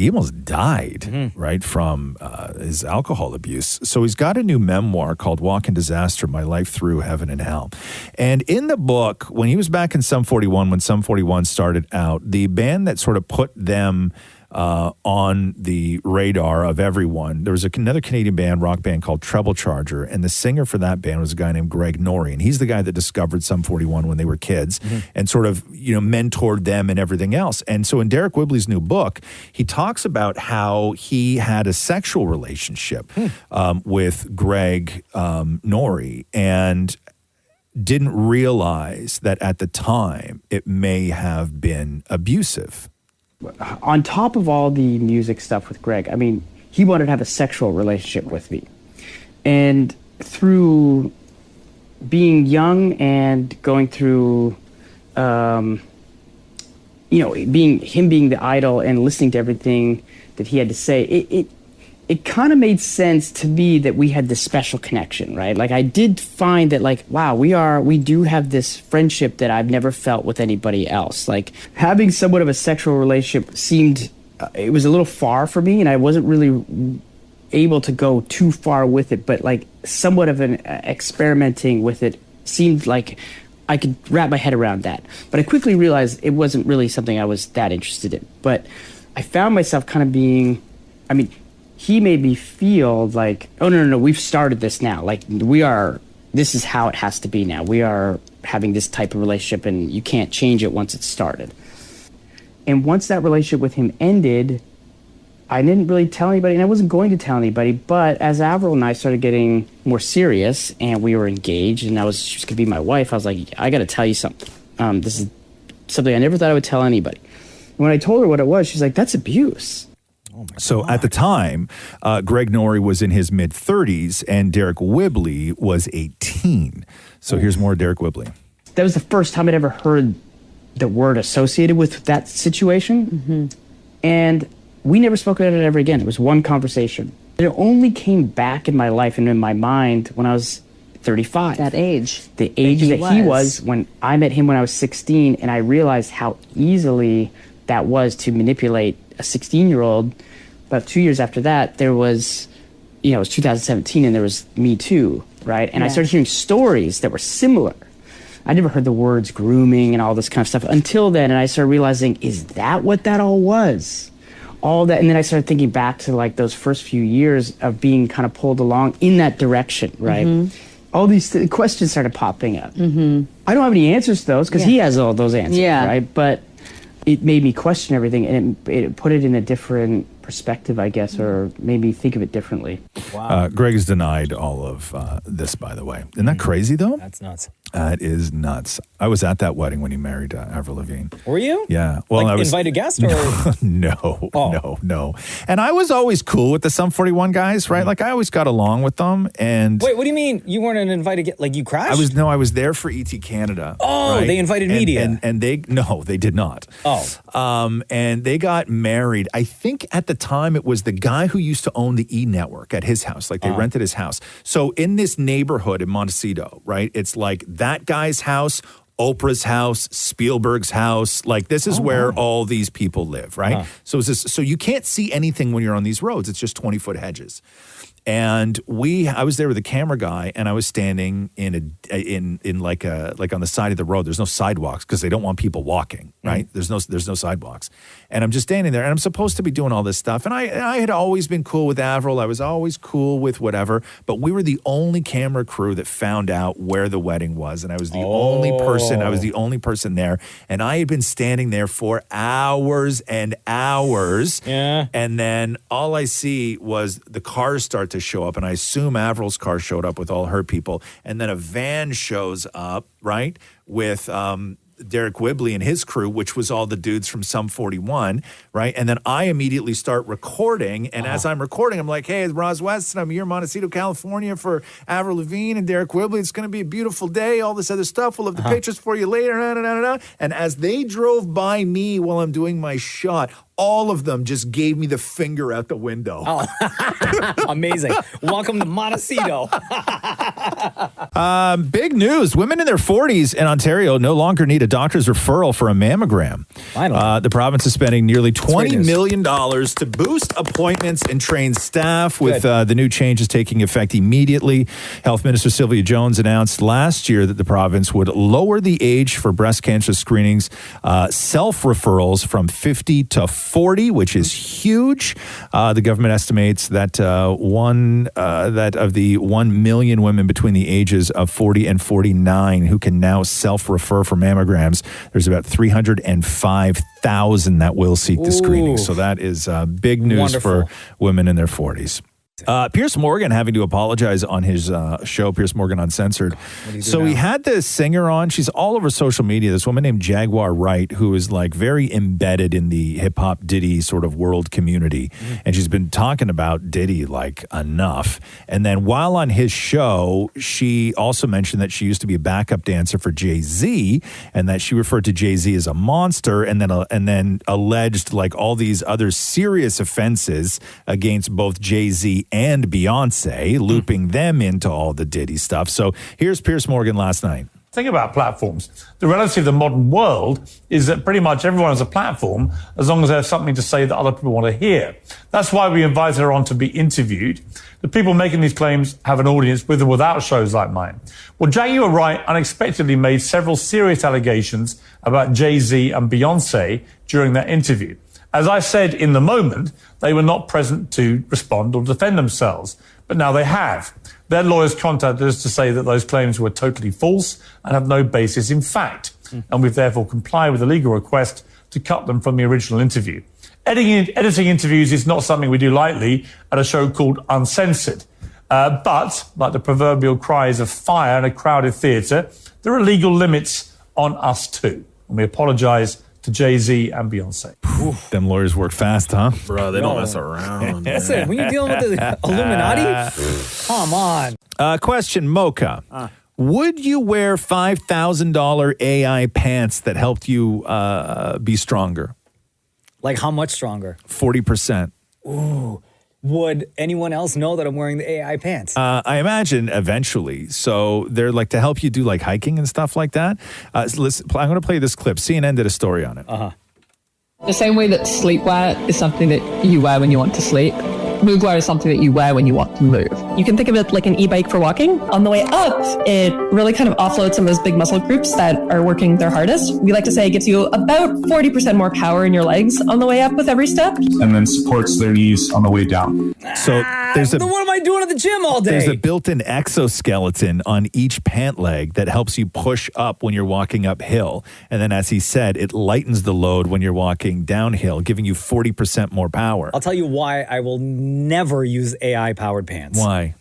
almost died, right, from his alcohol abuse. So he's got a new memoir called Walk in Disaster, My Life Through Heaven and Hell. And in the book, when he was back in Sum 41, when Sum 41 started out, the band that sort of put them on the radar of everyone, there was another Canadian rock band called Treble Charger, and the singer for that band was a guy named Greg Norrie, and he's the guy that discovered Sum 41 when they were kids and sort of mentored them and everything else. And so in Deryck Whibley's new book, he talks about how he had a sexual relationship with Greg Norrie and didn't realize that at the time it may have been abusive. On top of all the music stuff with Greg, he wanted to have a sexual relationship with me. And through being young and going through, being the idol and listening to everything that he had to say, it kind of made sense to me that we had this special connection, right? I did find that wow, we do have this friendship that I've never felt with anybody else. Having somewhat of a sexual relationship seemed it was a little far for me, and I wasn't really able to go too far with it, but like somewhat of an experimenting with it seemed like I could wrap my head around that. But I quickly realized it wasn't really something I was that interested in. But I found myself kind of being, I mean, he made me feel like, oh, no, we've started this now. Like, this is how it has to be now. We are having this type of relationship, and you can't change it once it's started. And once that relationship with him ended, I didn't really tell anybody, and I wasn't going to tell anybody, but as Avril and I started getting more serious, and we were engaged, and she was going to be my wife, I was like, I got to tell you something. This is something I never thought I would tell anybody. When I told her what it was, she's like, that's abuse. So at the time, Greg Norrie was in his mid-30s, and Deryck Whibley was 18. So here's more Deryck Whibley. That was the first time I'd ever heard the word associated with that situation. Mm-hmm. And we never spoke about it ever again. It was one conversation. It only came back in my life and in my mind when I was 35. That age. The age that he was when I met him when I was 16, and I realized how easily that was to manipulate a 16-year-old. About 2 years after that, there was, it was 2017, and there was Me Too, right? And I started hearing stories that were similar. I never heard the words grooming and all this kind of stuff until then, and I started realizing, is that what that all was? All that, and then I started thinking back to like those first few years of being kind of pulled along in that direction, right? Mm-hmm. All these questions started popping up. Mm-hmm. I don't have any answers to those because he has all those answers, right? But it made me question everything, and it put it in a different perspective, I guess, or made me think of it differently. Wow. Greg has denied all of this, by the way. Isn't that crazy, though? That's nuts. That is nuts. I was at that wedding when he married Avril Lavigne. Were you? Yeah. Well, like I was invited guest or no. And I was always cool with the Sum 41 guys, right? Like I always got along with them. And wait, what do you mean you weren't an invited guest? Like you crashed? I was there for ET Canada. Oh, right? They invited media. And they did not. Oh. And they got married. I think at the time it was the guy who used to own the E Network at his house. Like they rented his house. So in this neighborhood in Montecito, right? It's like that guy's house, Oprah's house, Spielberg's house. Like this is where all these people live, right? So so you can't see anything when you're on these roads. It's just 20-foot hedges. And I was there with a camera guy, and I was standing in like on the side of the road. There's no sidewalks because they don't want people walking, right? There's no sidewalks, and I'm just standing there, and I'm supposed to be doing all this stuff. And I had always been cool with Avril. I was always cool with whatever, but we were the only camera crew that found out where the wedding was, and I was the only person. I was the only person there, and I had been standing there for hours and hours. Yeah, and then all I see was the cars start to show up, and I assume Avril's car showed up with all her people, and then a van shows up, right, with Deryck Whibley and his crew, which was all the dudes from Sum 41, right? And then I immediately start recording, and as I'm recording, I'm like, hey, it's Roz West, and I'm here in Montecito, California for Avril Lavigne and Deryck Whibley. It's going to be a beautiful day, all this other stuff. We'll have the pictures for you later. And as they drove by me while I'm doing my shot, all of them just gave me the finger out the window. Amazing. Welcome to Montecito. Big news. Women in their 40s in Ontario no longer need a doctor's referral for a mammogram. Finally. The province is spending nearly $20 million to boost appointments and train staff with the new changes taking effect immediately. Health Minister Sylvia Jones announced last year that the province would lower the age for breast cancer screenings, self-referrals from 50 to 40, which is huge. The government estimates that that of the 1 million women between the ages of 40 and 49 who can now self-refer for mammograms, there's about 305,000 that will seek the screening. So that is big news for women in their 40s. Piers Morgan having to apologize on his show, Piers Morgan Uncensored. So he had this singer on. She's all over social media. This woman named Jaguar Wright, who is like very embedded in the hip hop Diddy sort of world community. And she's been talking about Diddy like enough. And then while on his show, she also mentioned that she used to be a backup dancer for Jay-Z, and that she referred to Jay-Z as a monster, and then alleged like all these other serious offenses against both Jay-Z and Beyonce, looping them into all the Diddy stuff. So here's Piers Morgan last night. thing about platforms. The reality of the modern world is that pretty much everyone has a platform as long as there's something to say that other people want to hear. That's why we invited her on to be interviewed. The people making these claims have an audience with or without shows like mine. Well, Jaguar Wright unexpectedly made several serious allegations about Jay-Z and Beyonce during that interview. As I said in the moment, they were not present to respond or defend themselves, but now they have. Their lawyers contacted us to say that those claims were totally false and have no basis in fact, and we've therefore complied with the legal request to cut them from the original interview. Editing interviews is not something we do lightly at a show called Uncensored. But, like the proverbial cries of fire in a crowded theatre, there are legal limits on us too. And we apologise to Jay-Z and Beyonce. Them lawyers work fast, huh? Bro, they don't mess around. That's it. When you're dealing with the Illuminati, come on. Question, Mocha. Would you wear $5,000 AI pants that helped you be stronger? Like how much stronger? 40%. Ooh. Would anyone else know that I'm wearing the AI pants? I imagine eventually. So they're like to help you do like hiking and stuff like that. Listen, I'm going to play this clip. CNN did a story on it. The same way that sleepwear is something that you wear when you want to sleep, MoveWear is something that you wear when you want to move. You can think of it like an e-bike for walking. On the way up, it really kind of offloads some of those big muscle groups that are working their hardest. We like to say it gives you about 40% more power in your legs on the way up with every step. And then supports their knees on the way down. So there's Then what am I doing at the gym all day? There's a built-in exoskeleton on each pant leg that helps you push up when you're walking uphill. And then, as he said, it lightens the load when you're walking downhill, giving you 40% more power. I'll tell you why I will never use AI-powered pants. Why?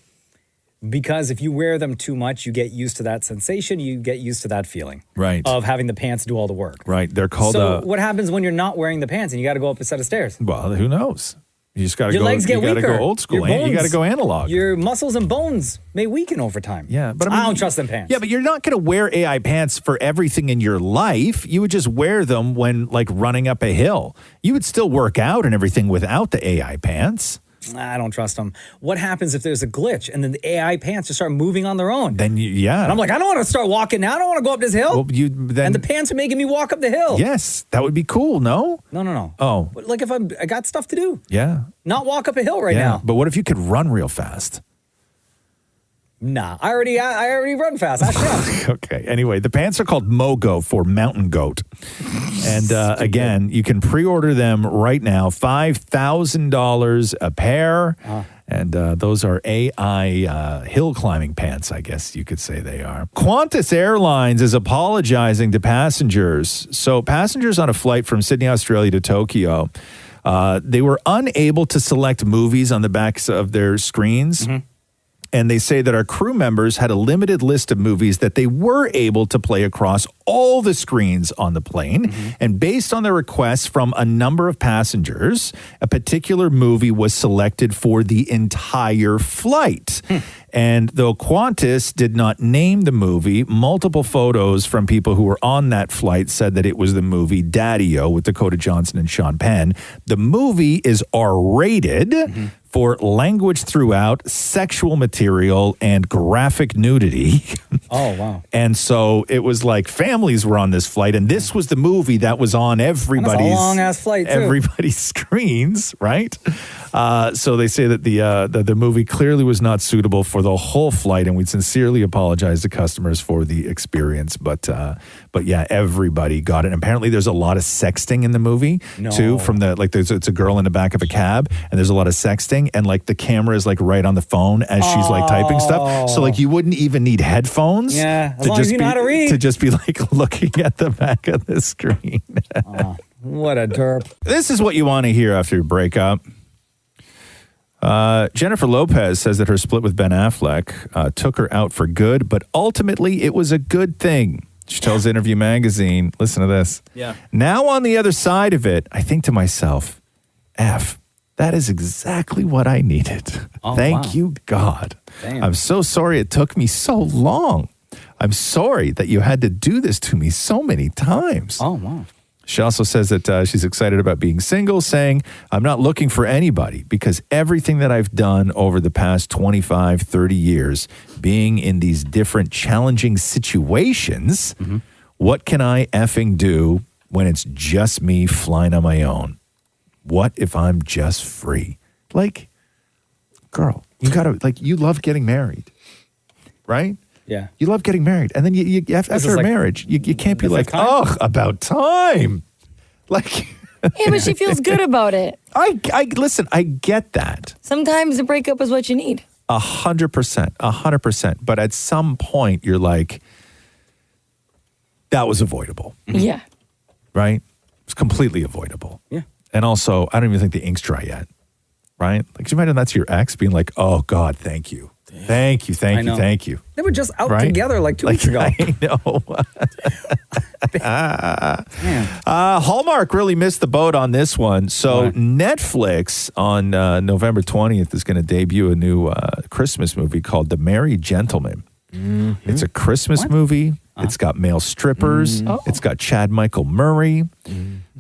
Because if you wear them too much, you get used to that sensation. You get used to that feeling. Right. Of having the pants do all the work. Right. They're called... So what happens when you're not wearing the pants and you got to go up a set of stairs? Well, who knows? You just got to go... Your legs get weaker. You got to go old school. You got to go analog. Your muscles and bones may weaken over time. Yeah, but I don't trust them pants. Yeah, but you're not going to wear AI pants for everything in your life. You would just wear them when, like, running up a hill. You would still work out and everything without the AI pants. I don't trust them. What happens if there's a glitch and then the AI pants just start moving on their own? Then, yeah. And I'm like, I don't want to start walking now. I don't want to go up this hill. Well, and the pants are making me walk up the hill. Yes, that would be cool, no? No. Oh. But like if I got stuff to do. Yeah. Not walk up a hill right now. But what if you could run real fast? Nah, I already run fast. I shall. Okay. Anyway, the pants are called Mogo for mountain goat. And again, you can pre-order them right now, $5,000 a pair. And those are AI hill climbing pants, I guess you could say they are. Qantas Airlines is apologizing to passengers. So passengers on a flight from Sydney, Australia to Tokyo, they were unable to select movies on the backs of their screens. Mm-hmm. And they say that our crew members had a limited list of movies that they were able to play across all the screens on the plane. Mm-hmm. And based on the requests from a number of passengers, a particular movie was selected for the entire flight. And though Qantas did not name the movie, multiple photos from people who were on that flight said that it was the movie Daddy-O with Dakota Johnson and Sean Penn. The movie is R-rated. Mm-hmm. For language throughout, sexual material, and graphic nudity. Oh, wow. And so it was like families were on this flight, and this was the movie that was on everybody's... That's a long-ass flight, too. Everybody's screens, right? So they say that the movie clearly was not suitable for the whole flight, and we sincerely apologize to customers for the experience. But yeah, everybody got it. And apparently there's a lot of sexting in the movie, too, from it's a girl in the back of a cab, and there's a lot of sexting. And like the camera is like right on the phone as she's like typing stuff. So like you wouldn't even need headphones. Yeah, as long as you know how to read. To just be like looking at the back of the screen. What a derp. This is what you want to hear after your breakup. Jennifer Lopez says that her split with Ben Affleck took her out for good, but ultimately it was a good thing. She tells Interview Magazine, listen to this. Yeah. Now on the other side of it, I think to myself, that is exactly what I needed. Oh, Thank you, God. Damn. I'm so sorry it took me so long. I'm sorry that you had to do this to me so many times. Oh, wow. She also says that she's excited about being single, saying, I'm not looking for anybody because everything that I've done over the past 25, 30 years, being in these different challenging situations, what can I effing do when it's just me flying on my own? What if I'm just free? Like, girl, you gotta, like, you love getting married, right? Yeah. You love getting married. And then you after a marriage, you can't be like, oh, about time. Like, Yeah, but she feels good about it. Listen, I get that. Sometimes a breakup is what you need. 100%. But at some point, you're like, that was avoidable. Yeah. Right? It's completely avoidable. Yeah. And also, I don't even think the ink's dry yet. Right? Like, could you imagine that's your ex being like, oh, God, thank you. Thank you. They were just out Right? together like 2 weeks ago. I know. Hallmark really missed the boat on this one. So Netflix on November 20th is going to debut a new Christmas movie called The Merry Gentleman. It's a Christmas movie. It's got male strippers. It's got Chad Michael Murray.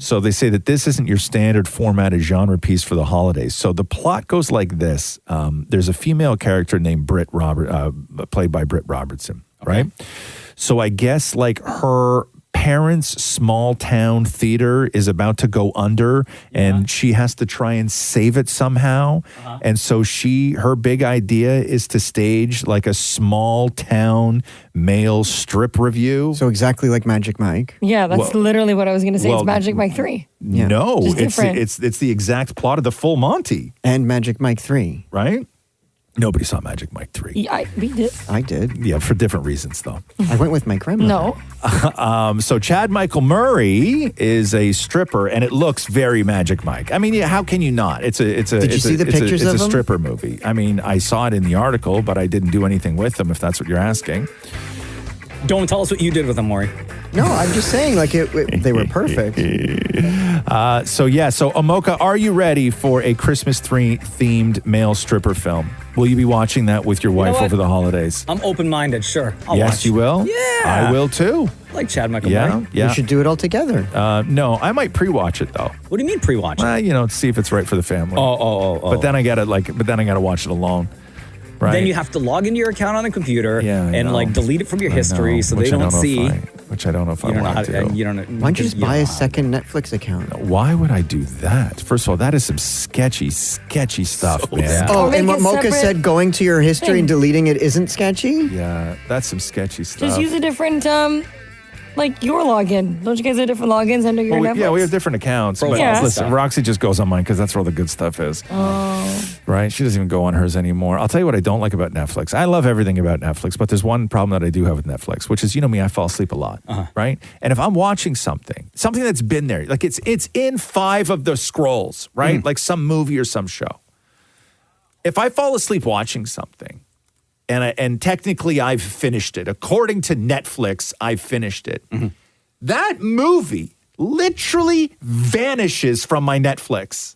So they say that this isn't your standard formatted genre piece for the holidays. So the plot goes like this. There's a female character named played by Britt Robertson, right? So I guess like her parents' small town theater is about to go under and she has to try and save it somehow. And so her big idea is to stage like a small town male strip review. So exactly like Magic Mike. Yeah, that's literally what I was going to say. It's Magic Mike 3. No, Just different. it's the exact plot of the Full Monty. And Magic Mike 3. Right? Nobody saw Magic Mike 3. Yeah, we did. I did. Yeah, for different reasons, though. I went with my grandmother. No. So Chad Michael Murray is a stripper, and it looks very Magic Mike. I mean, how can you not? Did you see the pictures of It's a him? stripper movie. I mean, I saw it in the article, but I didn't do anything with them, if that's what you're asking. Don't tell us what you did with them, Maury. No, I'm just saying, like, they were perfect. So Amoka, are you ready for a Christmas-themed male stripper film? Will you be watching that with your wife what? over the holidays? I'm open-minded, sure. I'll Yes, watch. you will? Yeah. I will too. I like Chad Michael Yeah, Murray. yeah. We should do it all together. No, I might pre-watch it though. What do you mean pre-watch? To see if it's right for the family. Oh. But then I gotta watch it alone. Right. Then you have to log into your account on the computer and like delete it from your history so they don't see. Which I don't know if I You don't know want how to. to. You don't know. Why don't you just buy a second Netflix account? Why would I do that? First of all, that is some sketchy stuff, man. Oh, and what Mocha said, going to your history and deleting it isn't sketchy? Yeah, that's some sketchy stuff. Just use a different, like your login. Don't you guys have different logins under your Netflix? Yeah, we have different accounts. But Yeah. listen, Roxy just goes on mine because that's where all the good stuff is. Oh. Right? She doesn't even go on hers anymore. I'll tell you what I don't like about Netflix. I love everything about Netflix, but there's one problem that I do have with Netflix, which is, you know me, I fall asleep a lot. Right? And if I'm watching something that's been there, like it's in 5 of the scrolls, right? Like some movie or some show. If I fall asleep watching something, and technically I've finished it, according to Netflix, I've finished it. That movie literally vanishes from my Netflix.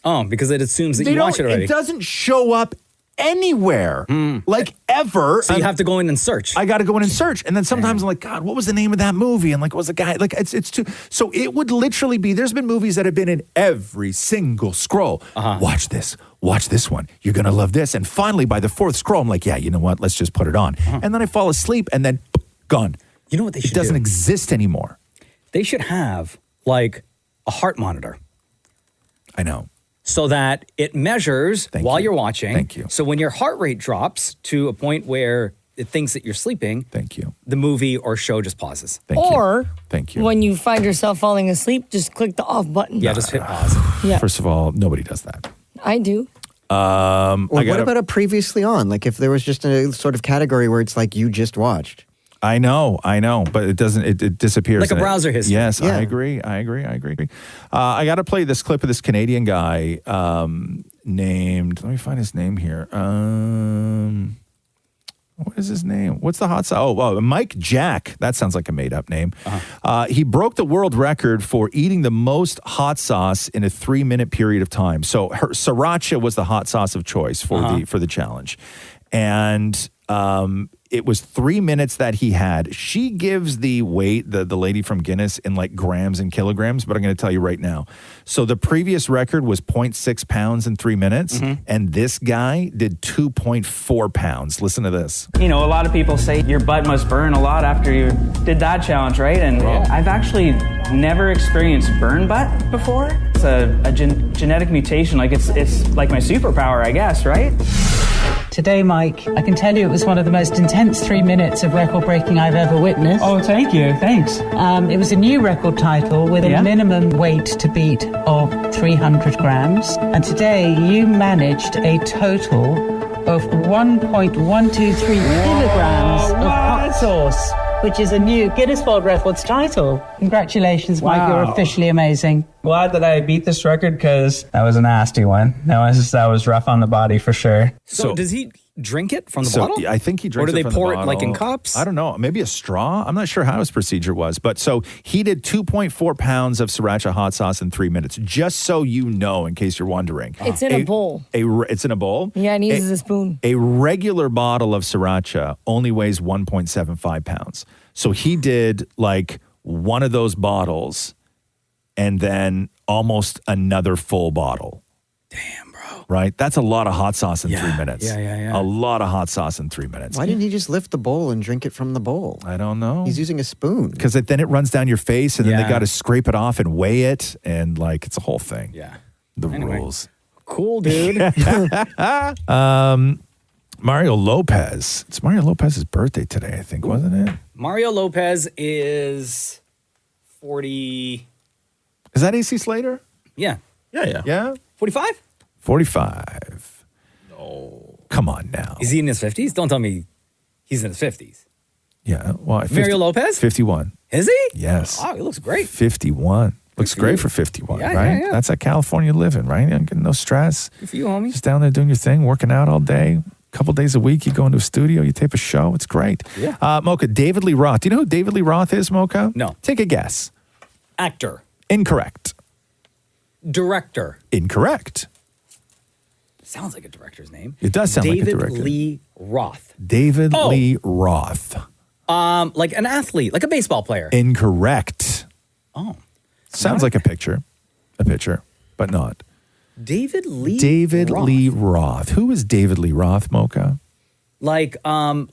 Oh, because it assumes that you watch it already. It doesn't show up anywhere, like ever. So you have to go in and search. I got to go in and search, and then sometimes I'm like, God, what was the name of that movie? And like, what was the guy? Like, it's too. So it would literally be. There's been movies that have been in every single scroll. Watch this one. You're gonna love this. And finally, by the 4th scroll, I'm like, yeah, you know what? Let's just put it on. And then I fall asleep, and then gone. You know what they should do? It doesn't do? exist anymore. They should have like a heart monitor. I know. So that it measures while you're watching. Thank you. So when your heart rate drops to a point where it thinks that you're sleeping, thank you, the movie or show just pauses. Thank you. When you find yourself falling asleep, just click the off button. Yeah, just hit pause. Yeah. First of all, nobody does that. I do. Or what about a previously on? Like if there was just a sort of category where it's like you just watched. I know, but it doesn't. It disappears. Like a browser history. Yes, Yeah. I agree. I got to play this clip of this Canadian guy named. Let me find his name here. What is his name? What's the hot sauce? Oh, Mike Jack. That sounds like a made-up name. He broke the world record for eating the most hot sauce in a 3-minute period of time. So sriracha was the hot sauce of choice for the challenge, and it was 3 minutes that he had. She gives the weight, the lady from Guinness, in like grams and kilograms, but I'm going to tell you right now. So the previous record was 0.6 pounds in 3 minutes, and this guy did 2.4 pounds. Listen to this. You know, a lot of people say your butt must burn a lot after you did that challenge, right? And I've actually never experienced burn butt before. It's a genetic mutation. Like it's like my superpower, I guess, right? Today, Mike, I can tell you it was one of the most intense 3 minutes of record breaking I've ever witnessed. Oh, thank you. Thanks. It was a new record title with a minimum weight to beat of 300 grams. And today you managed a total of 1.123 kilograms of hot sauce, which is a new Guinness World Records title. Congratulations, Mike. Wow. You're officially amazing. Glad that I beat this record because that was a nasty one. That was rough on the body for sure. So does he drink it from the bottle? I think he drinks it Or do from they the pour it bottle. like in cups? I don't know. Maybe a straw. I'm not sure how his procedure was. But so he did 2.4 pounds of sriracha hot sauce in 3 minutes, just so you know, in case you're wondering. It's in a bowl. It's in a bowl? Yeah, and he uses a spoon. A regular bottle of sriracha only weighs 1.75 pounds. So he did like one of those bottles and then almost another full bottle. Damn, bro. Right? That's a lot of hot sauce in 3 minutes. Yeah. A lot of hot sauce in 3 minutes. Why didn't he just lift the bowl and drink it from the bowl? I don't know. He's using a spoon. Because then it runs down your face and then they got to scrape it off and weigh it. And like, it's a whole thing. Yeah. The rules. Cool, dude. Mario Lopez. It's Mario Lopez's birthday today, I think, wasn't it? Mario Lopez is 40. Is that AC Slater? Yeah. Yeah? 45? 45. No. Come on now. Is he in his 50s? Don't tell me he's in his 50s. Yeah. Well, Mario Lopez? 51. Is he? Yes. Oh, he looks great. 51. Looks for great you. for 51, Yeah, right? yeah. That's that California living, right? You getting no stress. Good for you, homie. Just down there doing your thing, working out all day. A couple days a week, you go into a studio, you tape a show. It's great. Yeah. Mocha, David Lee Roth. Do you know who David Lee Roth is, Mocha? No. Take a guess. Actor. Incorrect. Director. Incorrect. Sounds like a director's name. It does sound like a director. David Lee Roth. David Lee Roth. Like an athlete, like a baseball player. Incorrect. Oh. Sounds like a pitcher, but not. David Lee Roth. Lee Roth. Who is David Lee Roth, Mocha? Like a Don't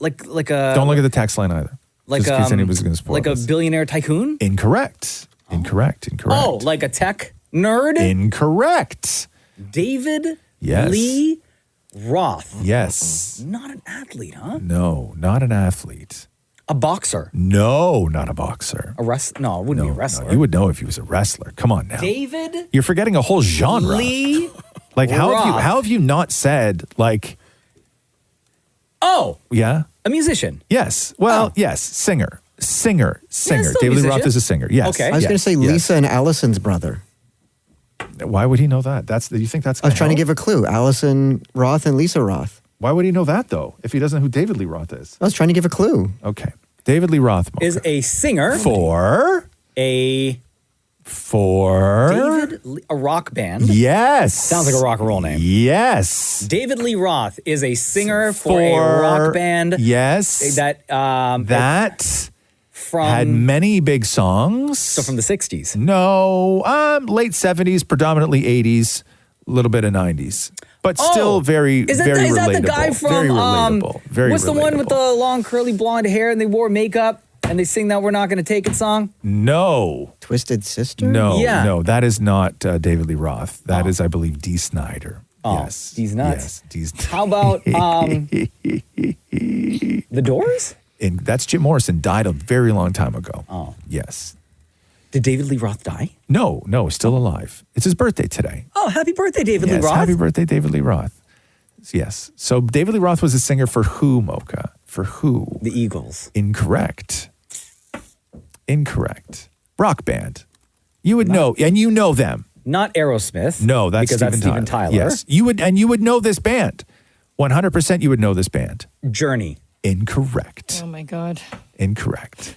look at the text line either. like just in case anybody's going to spoil like this. a billionaire tycoon? Incorrect. Incorrect. Oh, like a tech nerd? Incorrect. David Yes. Lee Roth. Yes. Not an athlete, huh? No, not an athlete. A boxer. No, not a boxer. A wrestler? No, it wouldn't be a wrestler. No, you would know if he was a wrestler. Come on now. David You're forgetting a whole genre. Lee Like Roth. how have you not said like Oh, yeah? a musician. Yes. Well, yes, singer. still David Lee Roth musician. is a singer. Yes. Okay. I was going to say Lisa and Allison's brother. Why would he know that? Do you think that's I was trying to give a clue. Allison Roth and Lisa Roth. Why would he know that though? If he doesn't know who David Lee Roth is? I was trying to give a clue. Okay. David Lee Roth Is a singer for a rock band. Yes. Sounds like a rock and roll name. Yes. David Lee Roth is a singer for a rock band. Yes. That from had many big songs. So from the 60s. No, late 70s, predominantly 80s, a little bit of 90s. But still very, is that, very is relatable. that the guy from very relatable. Very what's the one with the long curly blonde hair and they wore makeup and they sing that We're Not Gonna Take It song? No. Twisted Sister? No, Yeah. no, that is not David Lee Roth. That is, I believe, Dee Snider. Oh, yes. D's nuts. Yes, Dee's How about The Doors? And that's Jim Morrison, died a very long time ago. Oh. Yes. Did David Lee Roth die? No, still alive. It's his birthday today. Oh, happy birthday, David Lee Yes, Roth. happy birthday, David Lee Roth. Yes. So David Lee Roth was a singer for who, Mocha? For who? The Eagles. Incorrect. Rock band. You would know, and you know them. Not Aerosmith. No, that's because Steven that's Steven Tyler. Yes. You would know this band. 100% you would know this band. Journey. Incorrect. Oh my God. Incorrect.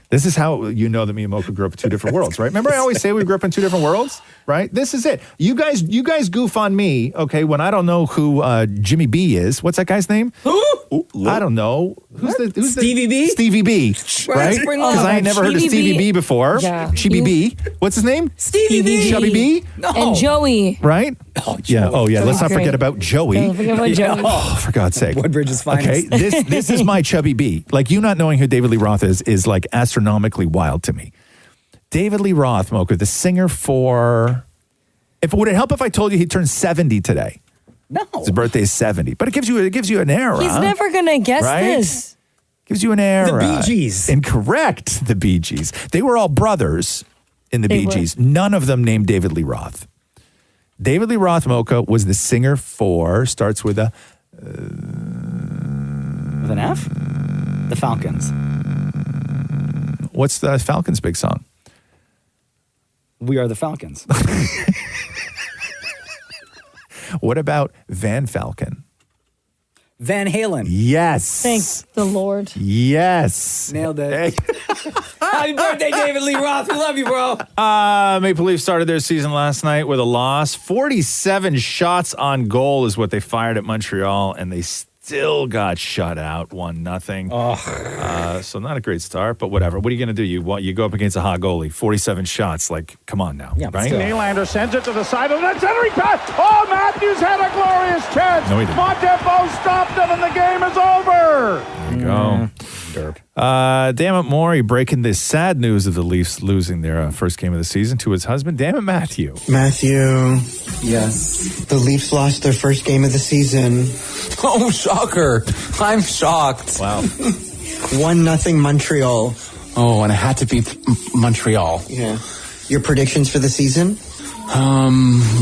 This is how you know that me and Mocha grew up in two different worlds, right? Remember I always say we grew up in two different worlds, right? This is it. You guys goof on me, okay, when I don't know who Jimmy B is. What's that guy's name? Who? I don't know. Who's Stevie B? Stevie B, right? Spring Because Love. I had never heard of Stevie Stevie B. B before. Yeah. Chubby B. What's his name? Stevie B. Chubby B. No. And Joey. Right? Yeah. Oh, yeah. Let's not Great. forget about Joey. Don't forget about Joey. Oh, for God's sake. Woodbridge's finest. Okay, this is my Chubby B. Like, you not knowing who David Lee Roth is like astronomically wild to me. David Lee Roth, Mocha, the singer for... Would it help if I told you he turned 70 today? No. His birthday is 70. But it gives you an era. He's never going to guess Right? this. Gives you an era. The Bee Gees. Incorrect. The Bee Gees. They were all brothers in the Bee Gees. None of them named David Lee Roth. David Lee Roth, Mocha, was the singer for, starts with a... With an F? The Falcons. What's the Falcons' big song? We Are the Falcons. What about Van Falcon? Van Halen. Yes. Thank the Lord. Yes. Nailed it. Happy birthday, David Lee Roth. We love you, bro. Maple Leafs started their season last night with a loss. 47 shots on goal is what they fired at Montreal, and they still got shut out 1-0. So not a great start, but whatever. What are you going to do? You go up against a hot goalie, 47 shots. Like, come on now, right? Nylander sends it to the side of the net. Centering pass. Oh, Matthews had a glorious chance. No, he didn't. Montembeault stopped him, and the game is over. There you go. Damnit Maurie breaking the sad news of the Leafs losing their first game of the season to his husband, Damnit Matthew. Matthew. Yes. The Leafs lost their first game of the season. Oh, shocker. I'm shocked. Wow. 1-0 Montreal. Oh, and I had to beat Montreal. Yeah. Your predictions for the season?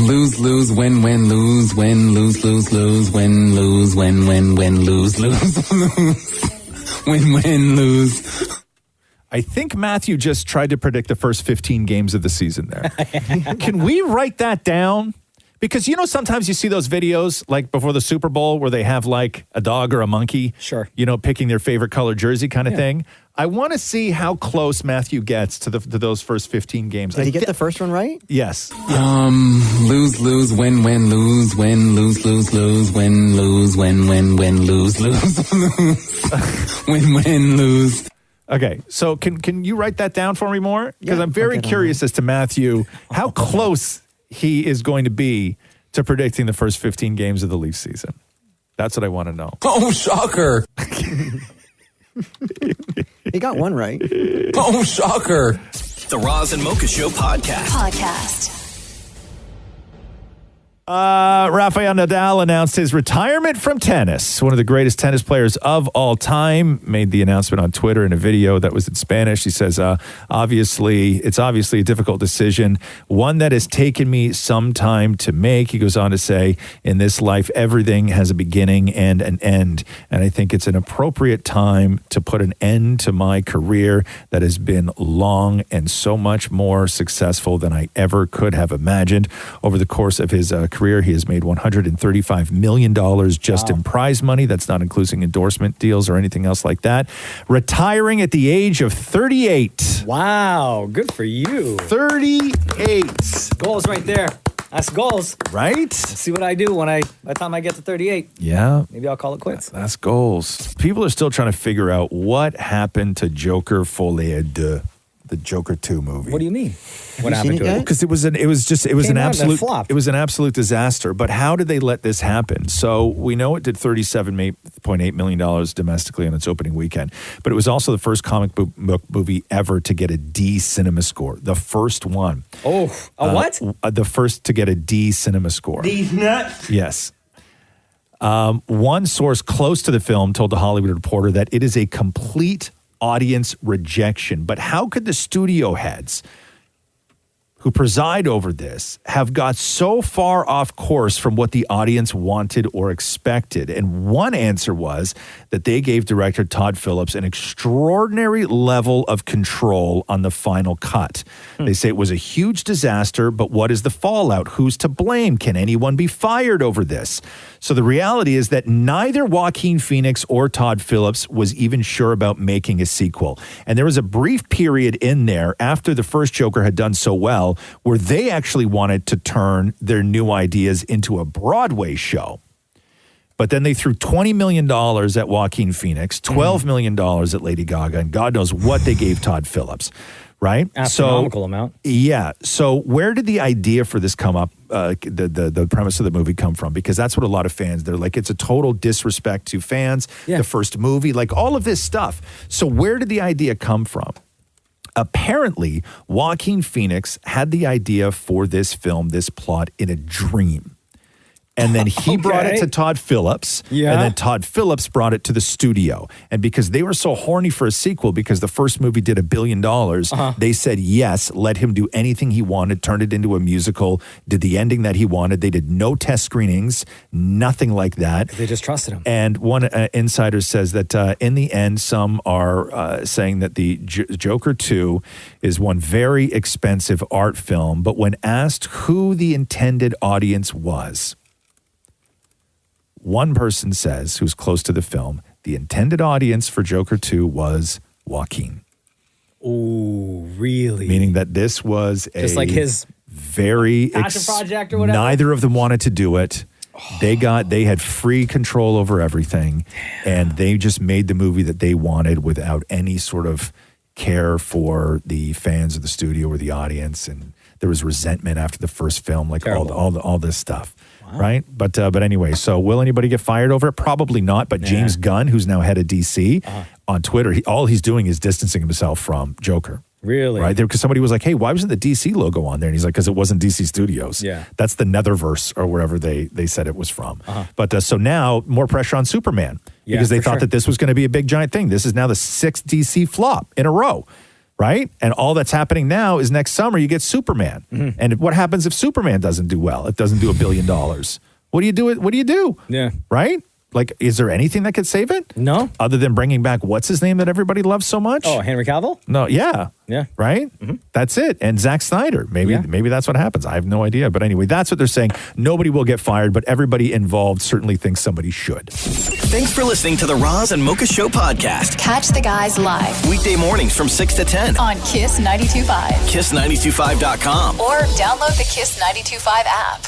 Lose, lose, win, win, lose, win, lose, lose, lose, win, lose, win, win, win, lose, lose, lose. Win, win, lose. I think Matthew just tried to predict the first 15 games of the season there. Can we write that down? Because, sometimes you see those videos like before the Super Bowl where they have like a dog or a monkey, picking their favorite color jersey kind of thing. I want to see how close Matthew gets to those first 15 games. Did he get the first one right? Yes. Lose, lose, win, win, lose, win, lose, lose, lose, win, lose, win, win, win, lose, lose, lose, win, win, lose. Okay, so can you write that down for me more? Because I'm very curious as to Matthew, how close he is going to be to predicting the first 15 games of the Leafs season. That's what I want to know. Oh, shocker. He got one right. Oh, shocker. The Roz and Mocha Show podcast. Rafael Nadal announced his retirement from tennis. One of the greatest tennis players of all time made the announcement on Twitter in a video that was in Spanish. He says, it's obviously a difficult decision, one that has taken me some time to make. He goes on to say, in this life, everything has a beginning and an end. And I think it's an appropriate time to put an end to my career that has been long and so much more successful than I ever could have imagined. Over the course of his career, he has made $135 million just in prize money. That's not including endorsement deals or anything else like that. Retiring at the age of 38. Wow, good for you. 38. Goals right there. That's goals. Right? Let's see what I do by the time I get to 38. Yeah. Maybe I'll call it quits. That's goals. People are still trying to figure out what happened to Joker Folie 2. The Joker 2 movie. What do you mean? What happened to it? Because it was an absolute disaster. But how did they let this happen? So we know it did $37.8 million domestically on its opening weekend, but it was also the first comic book movie ever to get a D cinema score. The first one. Oh, what? The first to get a D cinema score. These nuts. Yes. One source close to the film told The Hollywood Reporter that it is a complete audience rejection. But how could the studio heads who preside over this have got so far off course from what the audience wanted or expected? And one answer was that they gave director Todd Phillips an extraordinary level of control on the final cut. They say it was a huge disaster, but what is the fallout? Who's to blame? Can anyone be fired over this? So the reality is that neither Joaquin Phoenix or Todd Phillips was even sure about making a sequel. And there was a brief period in there after the first Joker had done so well where they actually wanted to turn their new ideas into a Broadway show. But then they threw $20 million at Joaquin Phoenix, $12 million at Lady Gaga, and God knows what they gave Todd Phillips, right? Astronomical amount. Yeah. So where did the idea for this come up, the premise of the movie come from? Because that's what a lot of fans, they're like, it's a total disrespect to fans, the first movie, like all of this stuff. So where did the idea come from? Apparently, Joaquin Phoenix had the idea for this film, this plot, in a dream. And then he brought it to Todd Phillips. Yeah. And then Todd Phillips brought it to the studio. And because they were so horny for a sequel, because the first movie did $1 billion, they said yes, let him do anything he wanted, turned it into a musical, did the ending that he wanted. They did no test screenings, nothing like that. They just trusted him. And one insider says that in the end, some are saying that the Joker 2 is one very expensive art film. But when asked who the intended audience was, one person says, who's close to the film, the intended audience for Joker 2 was Joaquin. Oh, really? Meaning that this was just like his very passion project or whatever. Neither of them wanted to do it. They had free control over everything, and they just made the movie that they wanted without any sort of care for the fans of the studio or the audience. And there was resentment after the first film, like all this stuff. Right. But anyway, so will anybody get fired over it? Probably not. But James Gunn, who's now head of DC, on Twitter, all he's doing is distancing himself from Joker. Really? Right there, because somebody was like, hey, why wasn't the DC logo on there? And he's like, because it wasn't DC Studios. Yeah. That's the Netherverse or wherever they said it was from. But so now more pressure on Superman because they thought that this was going to be a big giant thing. This is now the 6th DC flop in a row. Right? And all that's happening now is next summer you get Superman. And what happens if Superman doesn't do well? It doesn't do $1 billion. What do you do? What do you do? Yeah. Right? Like, is there anything that could save it? No. Other than bringing back what's his name that everybody loves so much? Oh, Henry Cavill? No, yeah. Yeah. Right? That's it. And Zack Snyder. Maybe that's what happens. I have no idea. But anyway, that's what they're saying. Nobody will get fired, but everybody involved certainly thinks somebody should. Thanks for listening to the Roz and Mocha Show podcast. Catch the guys live Weekday mornings from 6 to 10 on Kiss 92.5. Kiss925.com. Or download the Kiss 92.5 app.